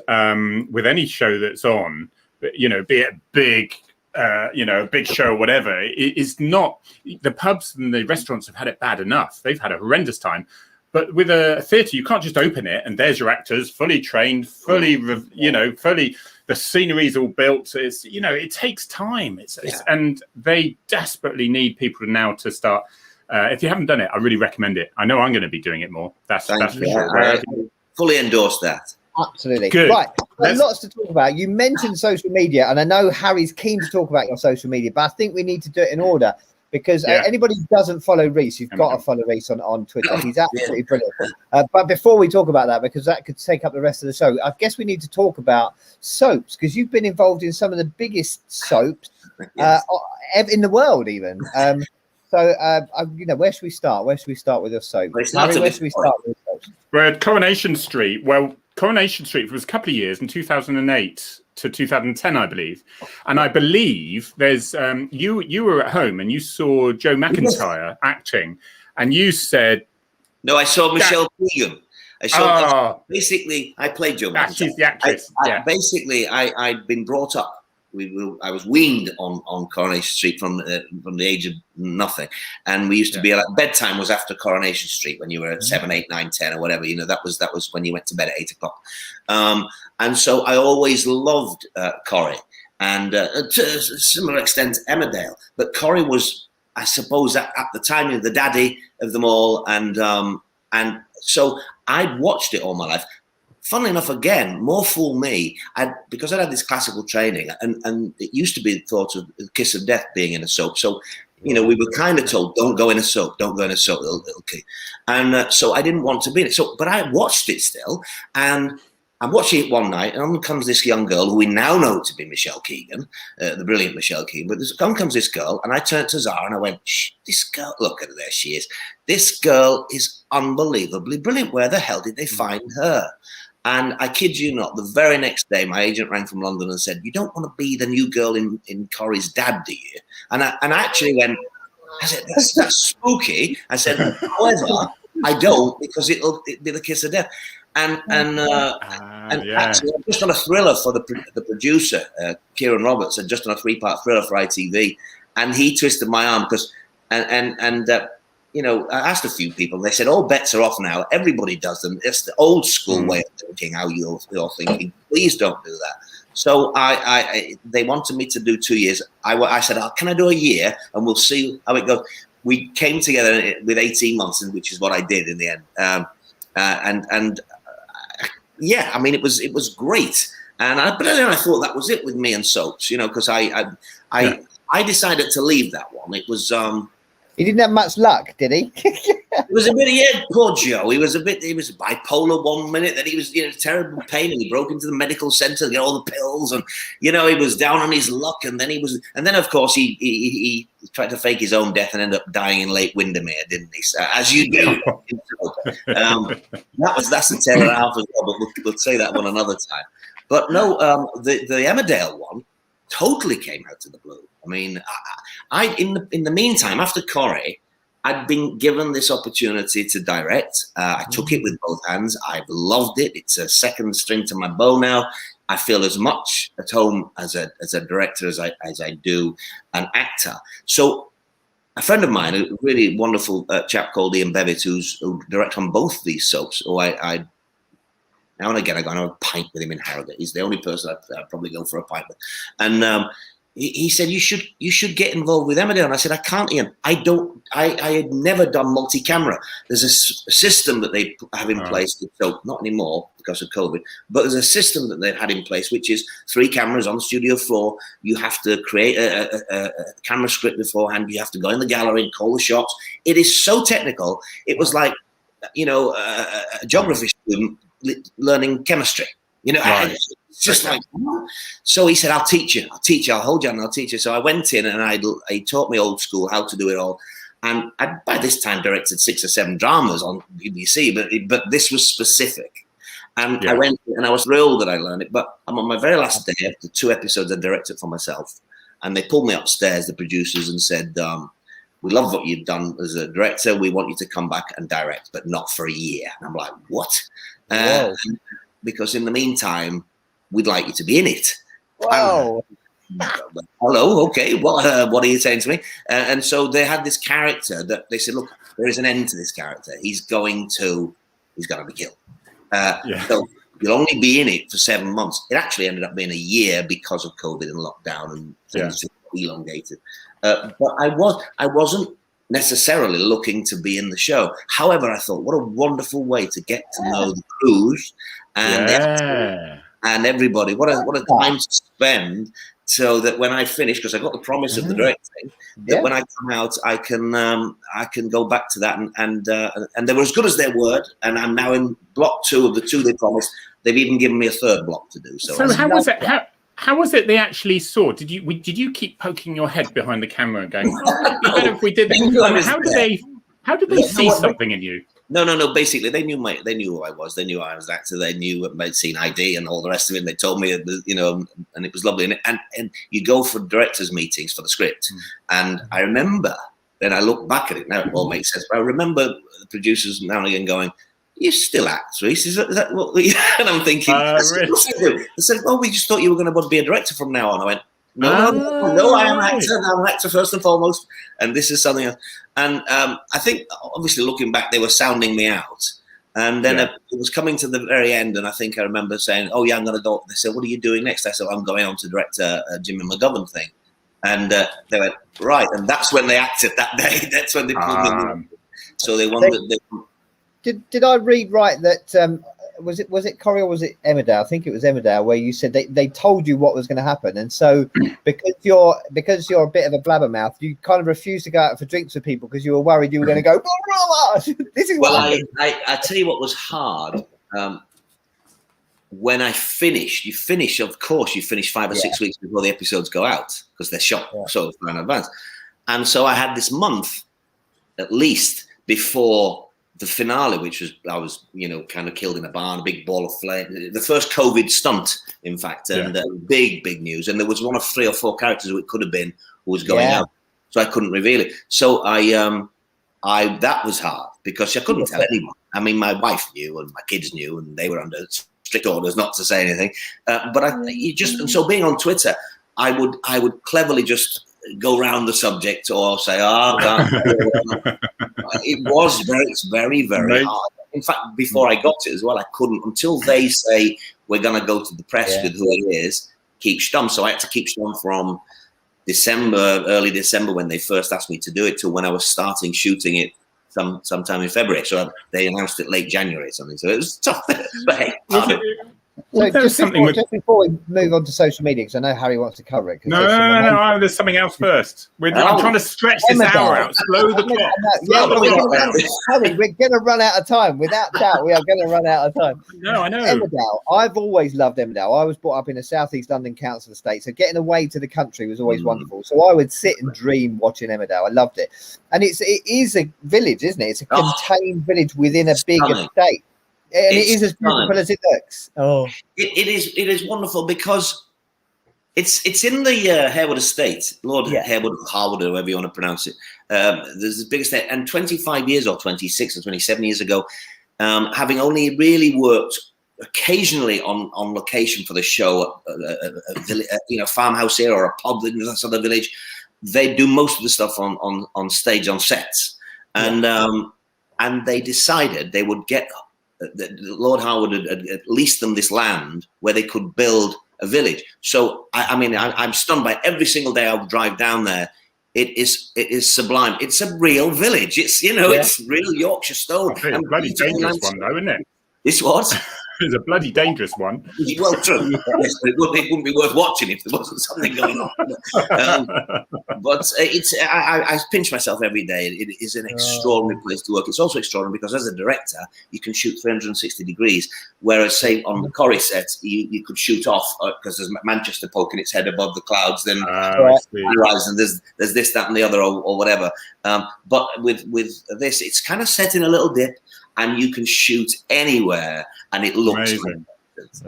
with any show that's on, be it big, a big show or whatever, it's not, the pubs and the restaurants have had it bad enough. They've had a horrendous time. But with a theatre, you can't just open it and there's your actors, fully trained, fully, the scenery's all built. It's, it takes time. And they desperately need people now to start. If you haven't done it, I really recommend it. I know I'm going to be doing it more. That's for sure. I fully endorse that. Absolutely. Good. Right. Lots to talk about. You mentioned social media, and I know Harry's keen to talk about your social media, but I think we need to do it in order. Because anybody who doesn't follow Reece, you've got to follow Reece on Twitter. He's absolutely brilliant. But before we talk about that, because that could take up the rest of the show, I guess we need to talk about soaps, because you've been involved in some of the biggest soaps in the world, even. Where should we start? Where should we start with your soap? Harry, where should we start with your soaps? We're at Coronation Street. Well, Coronation Street was a couple of years, in 2008 to 2010, I believe. And I believe there's you were at home and you saw Joe McIntyre acting, and you said, "No, I saw Michelle Keegan. Basically, I played Joe McIntyre. She's the actress. I'd been brought up. I was weaned on Coronation Street from the age of nothing, and we used to be like, bedtime was after Coronation Street when you were at 7, 8, 9, 10 or whatever. That was when you went to bed at 8 o'clock. And so I always loved Corrie, and to a similar extent Emmerdale. But Corrie was, I suppose, at the time, the daddy of them all, and so I'd watched it all my life. Funnily enough, again, more fool me, because I had this classical training, and it used to be thought of the kiss of death being in a soap. So, we were kind of told, don't go in a soap, little kid. And so I didn't want to be in it. So, but I watched it still, and I'm watching it one night, and on comes this young girl who we now know to be Michelle Keegan, the brilliant Michelle Keegan. But on comes this girl, and I turned to Zara and I went, "Shh, this girl, look at her, there she is. This girl is unbelievably brilliant. Where the hell did they find her?" And I kid you not, the very next day, my agent rang from London and said, "You don't want to be the new girl in Corrie's dad, do you?" And I actually went, I said, that's spooky. I said, however, I don't, because it'll be the kiss of death. And actually, I've just done a thriller for the producer, Kieran Roberts, had just done a 3-part thriller for ITV, and he twisted my arm because, I asked a few people. They said, "All bets are off now. Everybody does them. It's the old school way of thinking. How you're thinking. Please don't do that." So they wanted me to do 2 years. I said, "Can I do a year? And we'll see how it goes." We came together with 18 months, which is what I did in the end. It was great. But then I thought that was it with me and soaps, because I decided to leave that one. It was. He didn't have much luck, did he? It was a bit, poor Joe. He was bipolar one minute, then he was terrible pain, and he broke into the medical centre to get all the pills, and he was down on his luck, and then of course he tried to fake his own death and ended up dying in Lake Windermere, didn't he? So, as you do. That's the tale of half as well, but we'll say that one another time. But no, the Emmerdale one totally came out of the blue. I mean, in the meantime, after Corrie, I'd been given this opportunity to direct. I took it with both hands. I've loved it. It's a second string to my bow now. I feel as much at home as a director as I do an actor. So a friend of mine, a really wonderful chap called Ian Bevitt, who directs on both these soaps. Who I now and again I go and have a pint with him in Harrogate. He's the only person I'd probably go for a pint with. And he said you should get involved with Emmerdale. And I said I can't, Ian. I had never done multi-camera. There's a system that they have in place. So not anymore because of COVID. But there's a system that they've had in place, which is 3 cameras on the studio floor. You have to create a camera script beforehand. You have to go in the gallery and call the shots. It is so technical. It was like, a geography student learning chemistry. Right. It's just like, so he said, I'll teach you, I'll hold you and I'll teach you. So I went in and he taught me old school how to do it all. And I'd by this time directed 6 or 7 dramas on BBC, but this was specific. And I went and I was thrilled that I learned it. But I'm on my very last day of the 2 episodes I directed for myself. And they pulled me upstairs, the producers, and said, we love what you've done as a director. We want you to come back and direct, but not for a year. And I'm like, what? Because in the meantime, we'd like you to be in it. Wow. Hello, okay. What are you saying to me? And so they had this character that they said, look, there is an end to this character. He's going to be killed. So you'll only be in it for 7 months. It actually ended up being a year because of COVID and lockdown and things elongated. But I wasn't necessarily looking to be in the show. However, I thought, what a wonderful way to get to know the crews and everybody. What a time to spend, so that when I finish, because I got the promise of the directing, that when I come out, I can go back to that and they were as good as their word. And I'm now in block 2 of the 2 they promised. They've even given me a 3rd block to do. So how was it? How was it they actually saw? Did you keep poking your head behind the camera and going, oh, it'd be better if we did this? How did they see something in you? No. Basically, they knew who I was. They knew I was an actor. They knew I'd seen ID and all the rest of it. And they told me, and it was lovely. And you go for directors' meetings for the script. And I remember, then I look back at it now, it all makes sense. But I remember the producers now and again going, you still act, Reece? Is that what? And I'm thinking, really? I said, well, we just thought you were going to be a director from now on. I went, no, I am an actor. I'm an actor first and foremost, and this is something else. And I think, obviously, looking back, they were sounding me out. And then it was coming to the very end, and I think I remember saying, oh, yeah, I'm going to go. They said, what are you doing next? I said, I'm going on to direct a Jimmy McGovern thing. And they went, right. And that's when they acted that day. That's when they pulled me in. So they wanted... Did I read right that was it Corrie or was it Emmerdale? I think it was Emmerdale, where you said they told you what was going to happen, and so because you're a bit of a blabbermouth, you kind of refused to go out for drinks with people because you were worried you were going to go. This is I tell you what was hard. When I finished, you finish 5 or 6 weeks before the episodes go out because they're shot so far in advance, and so I had this month at least before the finale, which was I was kind of killed in a barn, a big ball of flame, the first COVID stunt, in fact, and big news. And there was one of 3 or 4 characters who it could have been who was going out, so I couldn't reveal it. So I that was hard because I couldn't tell anyone. I mean, my wife knew and my kids knew, and they were under strict orders not to say anything. But and so being on Twitter, I would cleverly just go round the subject or say, it's very, very hard. In fact, before I got it as well, I couldn't, until they say, we're going to go to the press with who it is, keep stum. So I had to keep stum from early December, when they first asked me to do it, to when I was starting shooting it sometime in February. So they announced it late January or something. So it was tough. But hey, so just before we move on to social media, because I know Harry wants to cover it. No, there's something else first. I'm trying to stretch this hour out. Slow the clock. Harry, we're going to run out of time. Without doubt, we are going to run out of time. No, I know. Emmerdale. I've always loved Emmerdale. I was brought up in a southeast London council estate, so getting away to the country was always wonderful. So I would sit and dream watching Emmerdale. I loved it. And it is a village, isn't it? It's a contained village within a big estate. And it is as beautiful as it looks. It is wonderful because it's in the Harewood estate, Lord Harewood, Harwood, or however you want to pronounce it. There's this big estate, and 25 years or 26 or 27 years ago, having only really worked occasionally on location for the show, a farmhouse here or a pub in some other village, they do most of the stuff on stage, on sets, and they decided they would get Lord Howard had leased them this land where they could build a village. So I'm stunned by every single day I drive down there. It is sublime. It's a real village. It's it's real Yorkshire stone. It's a bloody dangerous one, though, isn't it? This was. It's a bloody dangerous one. Well, true. Yes, it wouldn't be worth watching if there wasn't something going on. But I pinch myself every day. It is an extraordinary place to work. It's also extraordinary because as a director, you can shoot 360 degrees. Whereas, say, on the Corrie set, you could shoot off because there's Manchester poking its head above the clouds. Then horizon, there's this, that, and the other, or whatever. But with this, it's kind of set in a little dip. And you can shoot anywhere, and it looks amazing.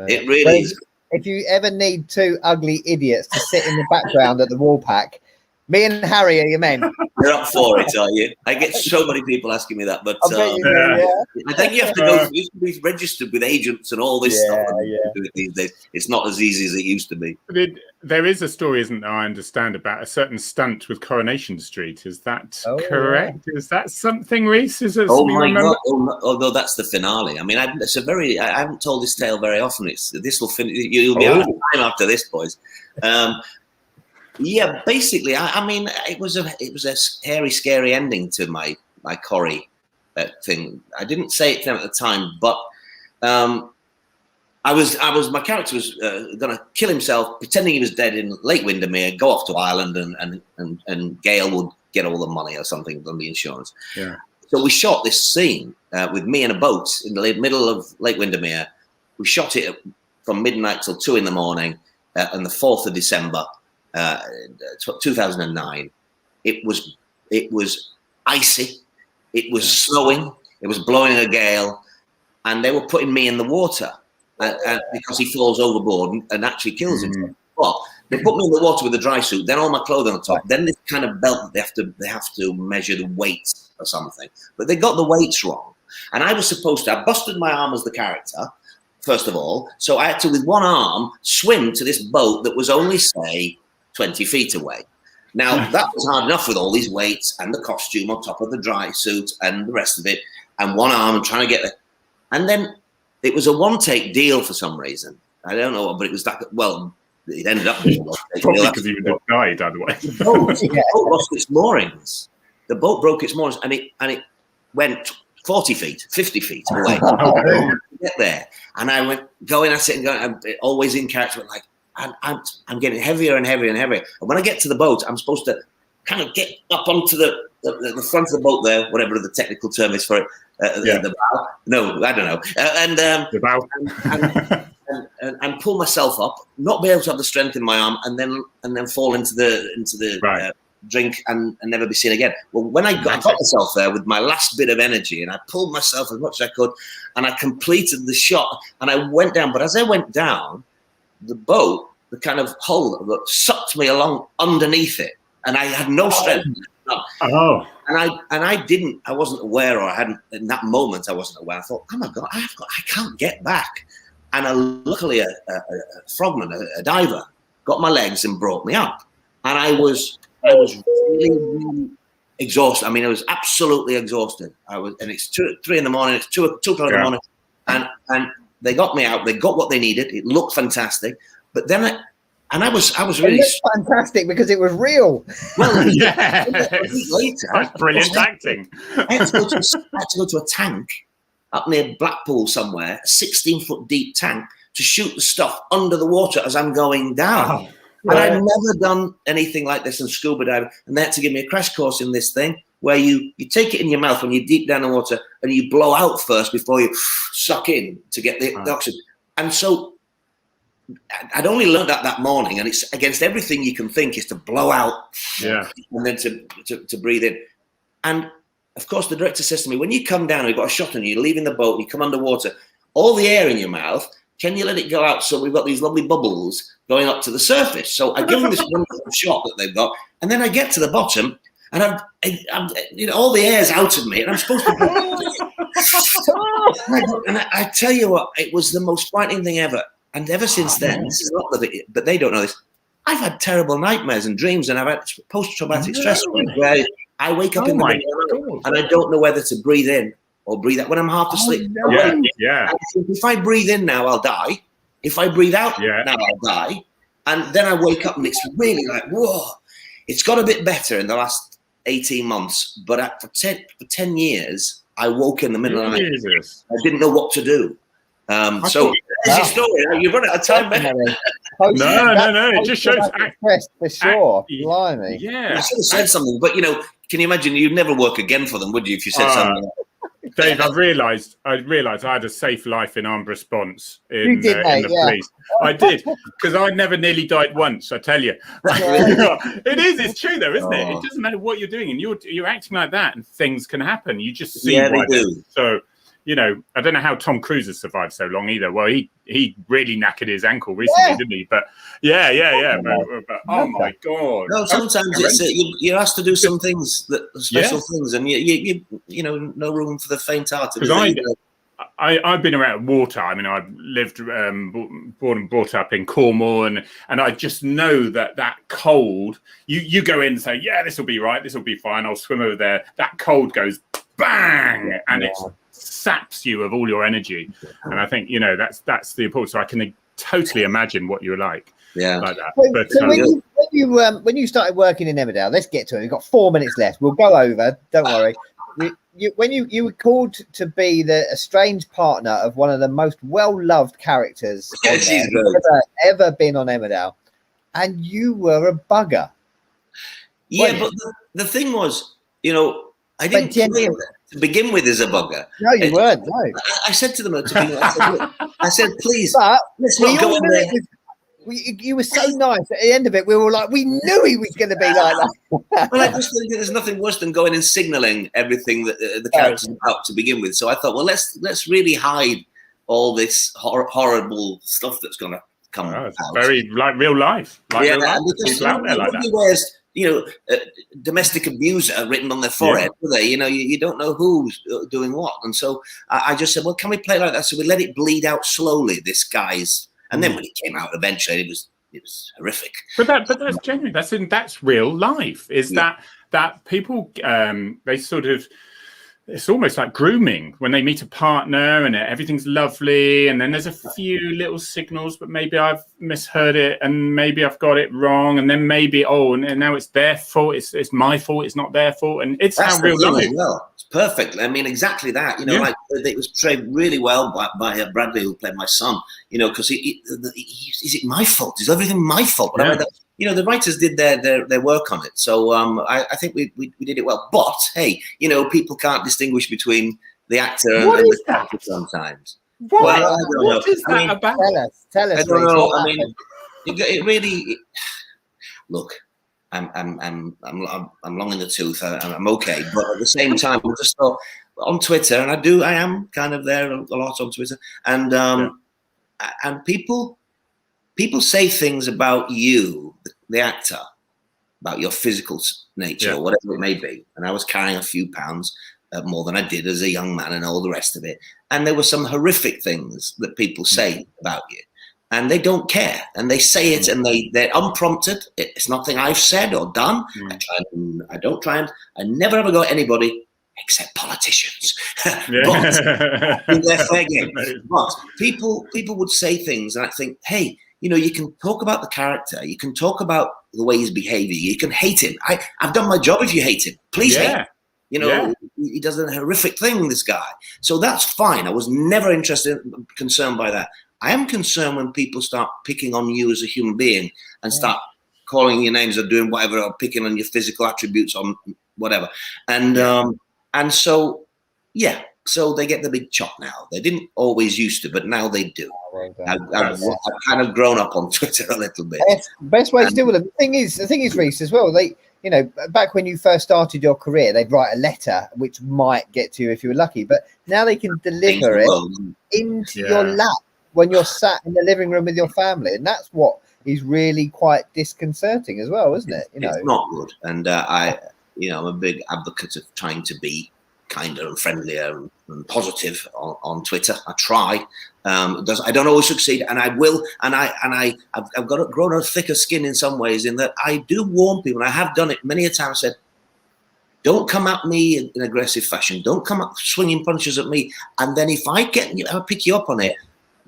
It really is. If you ever need two ugly idiots to sit in the background at the wall pack, me and Harry are your men. You're up for it, are you? I get so many people asking me that, but I think you have to be registered with agents and all this stuff. These days. It's not as easy as it used to be. There is a story, isn't there, I understand, about a certain stunt with Coronation Street. Is that correct? Is that something, Reece? Is it my God. Although that's the finale. I mean, I haven't told this tale very often. This will finish. You'll be out of time after this, boys. Yeah, basically, I mean, it was a hairy, scary ending to my Corrie thing. I didn't say it to them at the time, but my character was going to kill himself, pretending he was dead in Lake Windermere, go off to Ireland, and Gail would get all the money or something from the insurance. Yeah. So we shot this scene with me in a boat in the middle of Lake Windermere. We shot it from midnight till 2 a.m. on the 4th of December. 2009. It was icy. It was snowing. It was blowing a gale, and they were putting me in the water because he falls overboard and actually kills himself. But they put me in the water with a dry suit, then all my clothing on top, then this kind of belt that they have to measure the weight or something. But they got the weights wrong, and I was supposed to. I busted my arm as the character. First of all, so I had to, with one arm, swim to this boat that was only, say, 20 feet away. Now, that was hard enough with all these weights and the costume on top of the dry suit and the rest of it, and one arm and trying to get there. And then it was a one-take deal for some reason. I don't know, but it was that, well, it ended up being a one-take deal. Because he would have died otherwise. The boat lost its moorings. The boat broke its moorings, and it went 40 feet, 50 feet away. To get there. And I went going at it and going, always in character, like, I'm getting heavier and heavier and heavier. And when I get to the boat, I'm supposed to kind of get up onto the front of the boat there, whatever the technical term is for it. The bow. No, I don't know. The bow. And pull myself up, not be able to have the strength in my arm, and then fall into the drink and never be seen again. Well, when I got myself there with my last bit of energy, and I pulled myself as much as I could, and I completed the shot, and I went down. But as I went down, the boat, the kind of hole that sucked me along underneath it, and I had no strength. And I wasn't aware, or I hadn't in that moment. I wasn't aware. I thought, oh my God, I can't get back. And luckily, a frogman, a diver, got my legs and brought me up. And I was really, really exhausted. I mean, I was absolutely exhausted. And it's 3 in the morning. It's 2 o'clock in the morning, and they got me out. They got what they needed. It looked fantastic. But then I was really... It looked fantastic because it was real. Well, yeah. Later, that's brilliant acting. I had to go to a tank up near Blackpool somewhere, a 16-foot deep tank, to shoot the stuff under the water as I'm going down. And I'd never done anything like this in scuba diving. And they had to give me a crash course in this thing where you take it in your mouth when you're deep down in the water and you blow out first before you suck in to get the oxygen. And so I'd only learned that morning, and it's against everything you can think is to blow out and then to breathe in. And of course, the director says to me, when you come down, you've got a shot and you're leaving the boat, you come underwater, all the air in your mouth, can you let it go out? So we've got these lovely bubbles going up to the surface. So I give them this wonderful shot that they've got, and then I get to the bottom, and I'm all the air's out of me, and I'm supposed to. And I tell you what, it was the most frightening thing ever. And ever since then, this is not the, but they don't know this. I've had terrible nightmares and dreams, and I've had post-traumatic stress where I wake up in the middle of the night and I don't know whether to breathe in or breathe out when I'm half asleep. If I breathe in now, I'll die. If I breathe out now, I'll die. And then I wake up and it's really like, whoa. It's got a bit better in the last 18 months, but for 10 years, I woke in the middle of the night. I didn't know what to do. So there's your story. You run out of time, man. No. It just shows for sure. Blimey. Yeah. I should have said something, but can you imagine? You'd never work again for them, would you? If you said something. Dave, I realised I had a safe life in armed response in the police. I did, because I never nearly died once. I tell you, it's true though, isn't it? It doesn't matter what you're doing, and you're acting like that, and things can happen. You just see why they do. So. I don't know how Tom Cruise has survived so long either. Well, he really knackered his ankle recently, didn't he? But But, oh my God! No, sometimes you're asked to do some things special things, and you no room for the faint-hearted. Because I've been around water. I mean, I've lived, born and brought up in Cornwall, and I just know that cold. You go in and say, yeah, this will be right, this will be fine. I'll swim over there. That cold goes bang, and it saps you of all your energy. And I think that's the importance. So I can totally imagine what you're like. Yeah, like that. But when you started working in Emmerdale, let's get to it. We've got 4 minutes left. We'll go over. Don't worry. When you were called to be the estranged partner of one of the most well-loved characters ever been on Emmerdale, and you were a bugger. Yeah, but the thing was, I didn't play him to begin with as a bugger. No, you weren't. No, I said to them, I said, please, let's not go in there. You were so nice. At the end of it, we were like, we knew he was going to be like that. Well, I just think there's nothing worse than going and signalling everything that the character's about to begin with. So I thought, well, let's really hide all this horrible stuff that's going to come out. It's very like real life. Real life. People out there like that. Domestic abuser written on their forehead, do they? You don't know who's doing what. And so I just said, well, can we play like that? So we let it bleed out slowly, this guy's. And then when it came out eventually, it was horrific. But that's genuine. That's real life. That people they sort of, it's almost like grooming when they meet a partner and everything's lovely, and then there's a few little signals, but maybe I've misheard it and maybe I've got it wrong, and then maybe and now it's their fault. It's my fault. It's not their fault, and it's how real life. Well, it's perfect. I mean, exactly that. Like it was portrayed really well by Bradley, who played my son. Because is it my fault? Is everything my fault? But the writers did their work on it, so I think we did it well. But hey, people can't distinguish between the actor and the character sometimes. What? Well, I don't know. Is that about? Tell us. I don't know. I mean, it really. Look, I'm long in the tooth. I'm okay, but at the same time, I just thought on Twitter, and I am kind of there a lot on Twitter, and people say things about you, the actor, about your physical nature or whatever it may be. And I was carrying a few pounds more than I did as a young man and all the rest of it. And there were some horrific things that people say about you. And they don't care. And they say it and they're unprompted. It's nothing I've said or done. I don't try and I never ever go at anybody except politicians. But they're fair game. But people would say things and I think, hey, you can talk about the character. You can talk about the way he's behaving. You can hate him. I've done my job if you hate him. Please hate him. He does a horrific thing, this guy. So that's fine. I was never concerned by that. I am concerned when people start picking on you as a human being and start calling your names or doing whatever or picking on your physical attributes on whatever. And so, so they get the big chop now. They didn't always used to, but now they do. I've kind of grown up on Twitter a little bit. Best way to deal with it. The thing is, Reece, as well. They, back when you first started your career, they'd write a letter which might get to you if you were lucky. But now they can deliver it into your lap when you're sat in the living room with your family, and that's what is really quite disconcerting as well, isn't it? It's not good, and I'm a big advocate of trying to be kinder and friendlier and positive on Twitter. I try. I don't always succeed, and I will. And I've grown a thicker skin in some ways, in that I do warn people. And I have done it many a time. I said, don't come at me in aggressive fashion. Don't come up swinging punches at me. And then if I pick you up on it,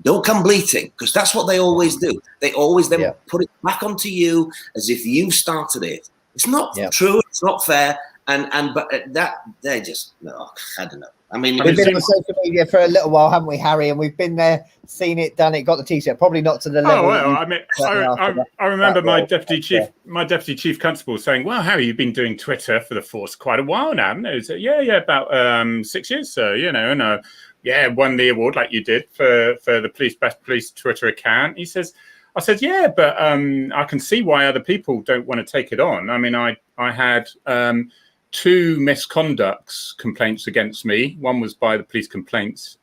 don't come bleating, because that's what they always do. They always then put it back onto you as if you started it. It's not true. It's not fair. But that they're just, no, I don't know. I mean, we've been on social media for a little while, haven't we, Harry? And we've been there, seen it, done it, got the T-shirt. Probably not to the level. Oh well, I mean, I remember my deputy chief constable saying, "Well, Harry, you've been doing Twitter for the force quite a while now." And it was, about 6 years. So and won the award like you did for the best police Twitter account. He says, I said, yeah, but I can see why other people don't want to take it on. I mean, I had 2 misconducts complaints against me. One was by the police complaints.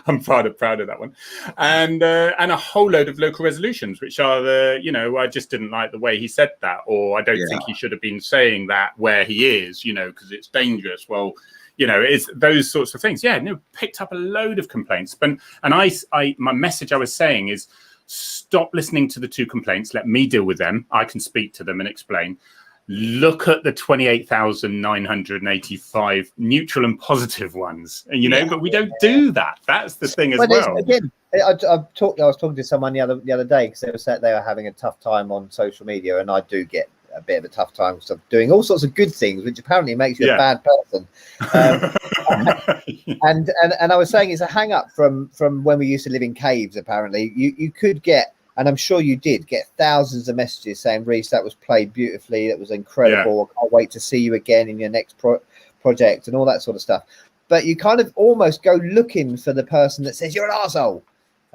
I'm proud of that one. And a whole load of local resolutions, which are I just didn't like the way he said that, or I don't think he should have been saying that where he is, because it's dangerous. Well, it's those sorts of things. Yeah, picked up a load of complaints. And my message I was saying is, stop listening to the 2 complaints. Let me deal with them. I can speak to them and explain. Look at the 28,985 neutral and positive ones, but we don't do that. That's the thing as well. Again, I was talking to someone the other day, because they were having a tough time on social media, and I do get a bit of a tough time because I'm doing all sorts of good things, which apparently makes you a bad person. And I was saying it's a hang up from when we used to live in caves. Apparently, you could get, and I'm sure you did get, thousands of messages saying, "Reece, that was played beautifully. That was incredible. I can't wait to see you again in your next project," and all that sort of stuff. But you kind of almost go looking for the person that says you're an arsehole.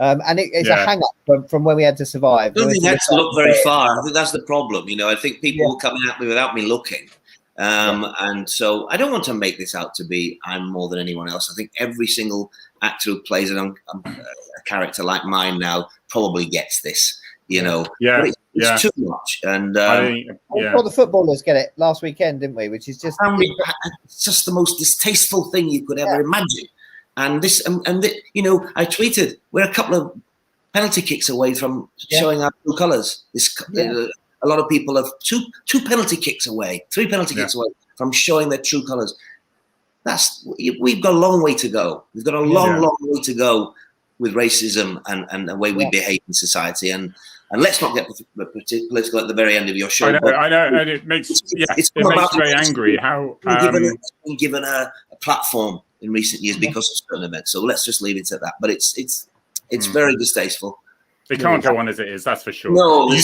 And it's a hang up from when we had to survive. I don't think I had to look very far. I think that's the problem. I think people were coming at me without me looking. And so I don't want to make this out to be I'm more than anyone else. I think every single actor who plays a character like mine now probably gets this, But it's too much. And we saw the footballers get it last weekend, didn't we? Which is just it's just the most distasteful thing you could ever imagine. And I tweeted, we're a couple of penalty kicks away from showing our true colours. A lot of people have two penalty kicks away, 3 penalty kicks away from showing their true colours. We've got a long way to go. We've got a long way to go with racism and the way we behave in society. And let's not get political at the very end of your show. I know, and it makes me very angry how been given a platform in recent years because of certain events. So let's just leave it at that. But it's very distasteful. It can't go on as it is, that's for sure. No, you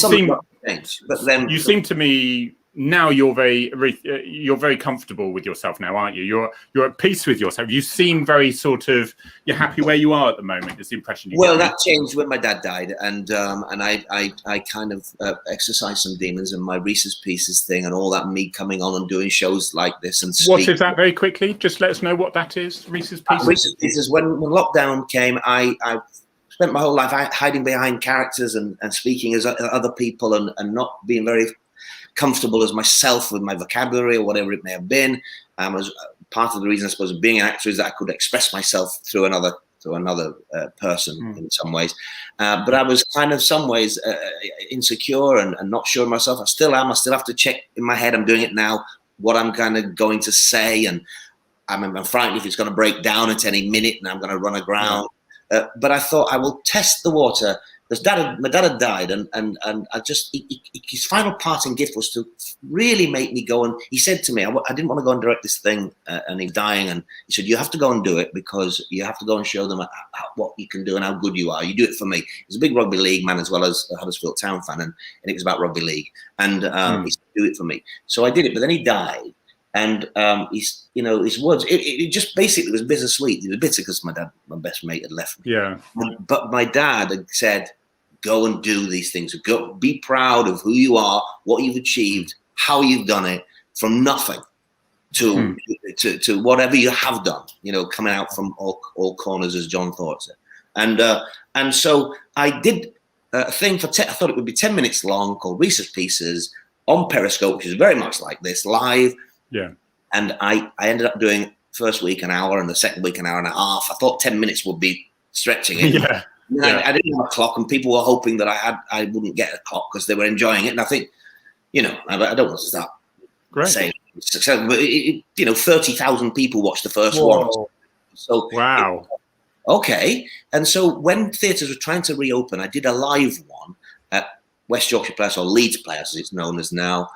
seem to me now you're very comfortable with yourself now, aren't you? You're at peace with yourself. You seem very you're happy where you are at the moment. Is the impression you get. That changed when my dad died, and I kind of exercised some demons, and my Reese's Pieces thing and all that, me coming on and doing shows like this and what is that, very quickly? Just let us know what that is. Reese's Pieces. Reese's Pieces. When lockdown came, I spent my whole life hiding behind characters and speaking as other people and not being very comfortable as myself with my vocabulary or whatever it may have been. Was part of the reason, I suppose, of being an actor is that I could express myself through another person in some ways. But I was kind of some ways insecure and not sure of myself. I still am. I still have to check in my head. I'm doing it now, what I'm kind of going to say. And I'm frightened if it's going to break down at any minute and I'm going to run aground. But I thought I will test the water, because my dad had died, and I just his final parting gift was to really make me go. And he said to me, I didn't want to go and direct this thing, and he's dying, and he said, you have to go and do it, because you have to go and show them what you can do and how good you are. You do it for me. He was a big rugby league man as well as a Huddersfield Town fan, and it was about rugby league, and he said, do it for me. So I did it, but then he died. And his words, it just basically was bittersweet. It was bitter because my best mate, had left me. Yeah. But my dad had said, go and do these things. Go, be proud of who you are, what you've achieved, how you've done it, from nothing to whatever you have done. Coming out from all corners, as John Thorpe said. And so I did a thing I thought it would be 10 minutes long, called Reese's Pieces, on Periscope, which is very much like this, live. Yeah. And I ended up doing first week an hour and the second week an hour and a half. I thought 10 minutes would be stretching it. I didn't have a clock, and people were hoping that I wouldn't get a clock because they were enjoying it. And I think, I don't want to start saying success, but 30,000 people watched the first one. So wow. Okay. And so when theatres were trying to reopen, I did a live one at West Yorkshire Playhouse, or Leeds Playhouse as it's known as now,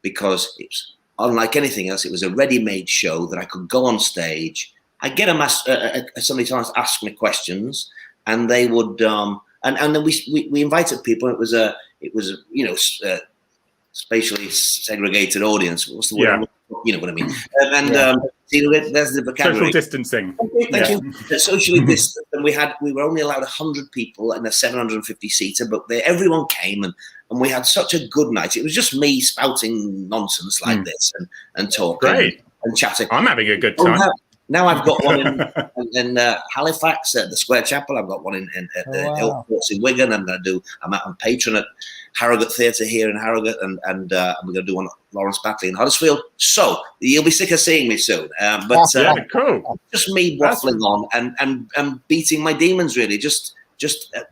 because it's unlike anything else. It was a ready-made show that I could go on stage. I get somebody to ask me questions, and they would, and then we invited people. It was a spatially segregated audience. What's the word? You know what I mean? There's the vocabulary. Social distancing. Thank you. Socially distanced, and we were only allowed 100 people in a 750 seater, but everyone came, and we had such a good night. It was just me spouting nonsense like this and talking and chatting. I'm having a good time. Now I've got one in Halifax at the Square Chapel. I've got one in Hill Courts in Wigan. I'm patron at Harrogate Theatre here in Harrogate, and we're going to do one at Lawrence Batley in Huddersfield. So you'll be sick of seeing me soon. Cool. Just me waffling on and beating my demons, really. Just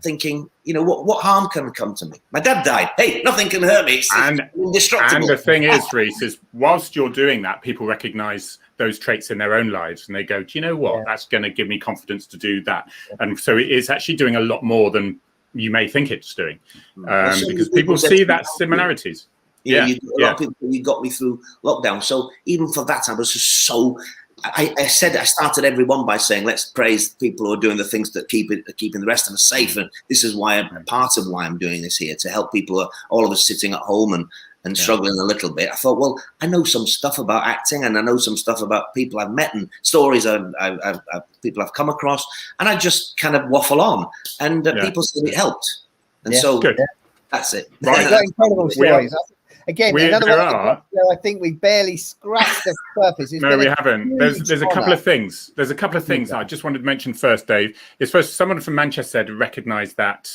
thinking, what harm can come to me? My dad died. Hey, nothing can hurt me. It's indestructible. And the thing is, Reece, is whilst you're doing that, people recognise those traits in their own lives, and they go, do you know what? That's going to give me confidence to do that. And so it is actually doing a lot more than you may think it's doing, because people see that similarities. A lot of people, you got me through lockdown. So even for that, I was just so. I started everyone by saying, let's praise people who are doing the things that keeping the rest of us safe. And this is why part of why I'm doing this here, to help people, all of us sitting at home and struggling a little bit. I thought, well, I know some stuff about acting, and I know some stuff about people I've met and stories people I've come across, and I just kind of waffle on, and people said it helped. And so that's it. Right. Incredible stories. Again, another one. I think we barely scratched the surface. No, we haven't. There's a couple of things. There's a couple of things I just wanted to mention first, Dave. It's first, someone from Manchester said recognise that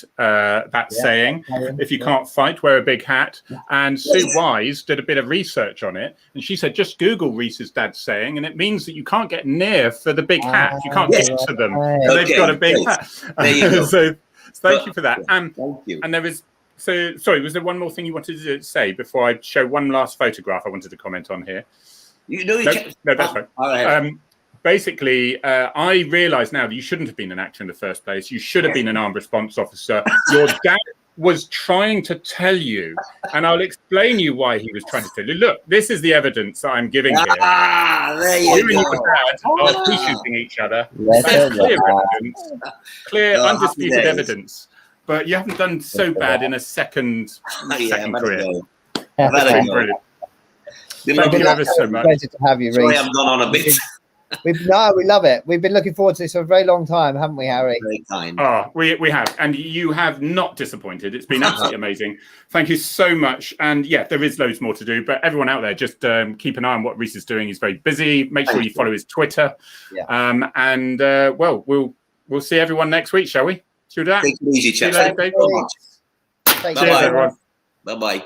saying. If you can't fight, wear a big hat. And Sue Wise did a bit of research on it, and she said just Google Reece's dad's saying, and it means that you can't get near for the big hat. You can't get to them. They've got a big hat. There you go. So thank you for that. Thank you. And there is. So, sorry, was there one more thing you wanted to say before I show one last photograph I wanted to comment on here? No, that's fine. Basically, I realise now that you shouldn't have been an actor in the first place. You should have been an armed response officer. Your dad was trying to tell you, and I'll explain you why he was trying to tell you. Look, this is the evidence that I'm giving here. There you and your dad are pre-shooting each other. That's clear evidence, undisputed evidence. But you haven't done so bad in a second career. Thank you ever so much. Pleasure to have you, Reece. Sorry, I've gone on a bit. We love it. We've been looking forward to this for a very long time, haven't we, Harry? Very kind. Oh, we have, and you have not disappointed. It's been absolutely amazing. Thank you so much. And yeah, there is loads more to do, but everyone out there, just keep an eye on what Reece is doing. He's very busy. Make sure you follow his Twitter. Well, we'll see everyone next week, shall we? Should we do that? Take it easy, chaps. Thank you, Dave. Cheers, everyone. Bye-bye.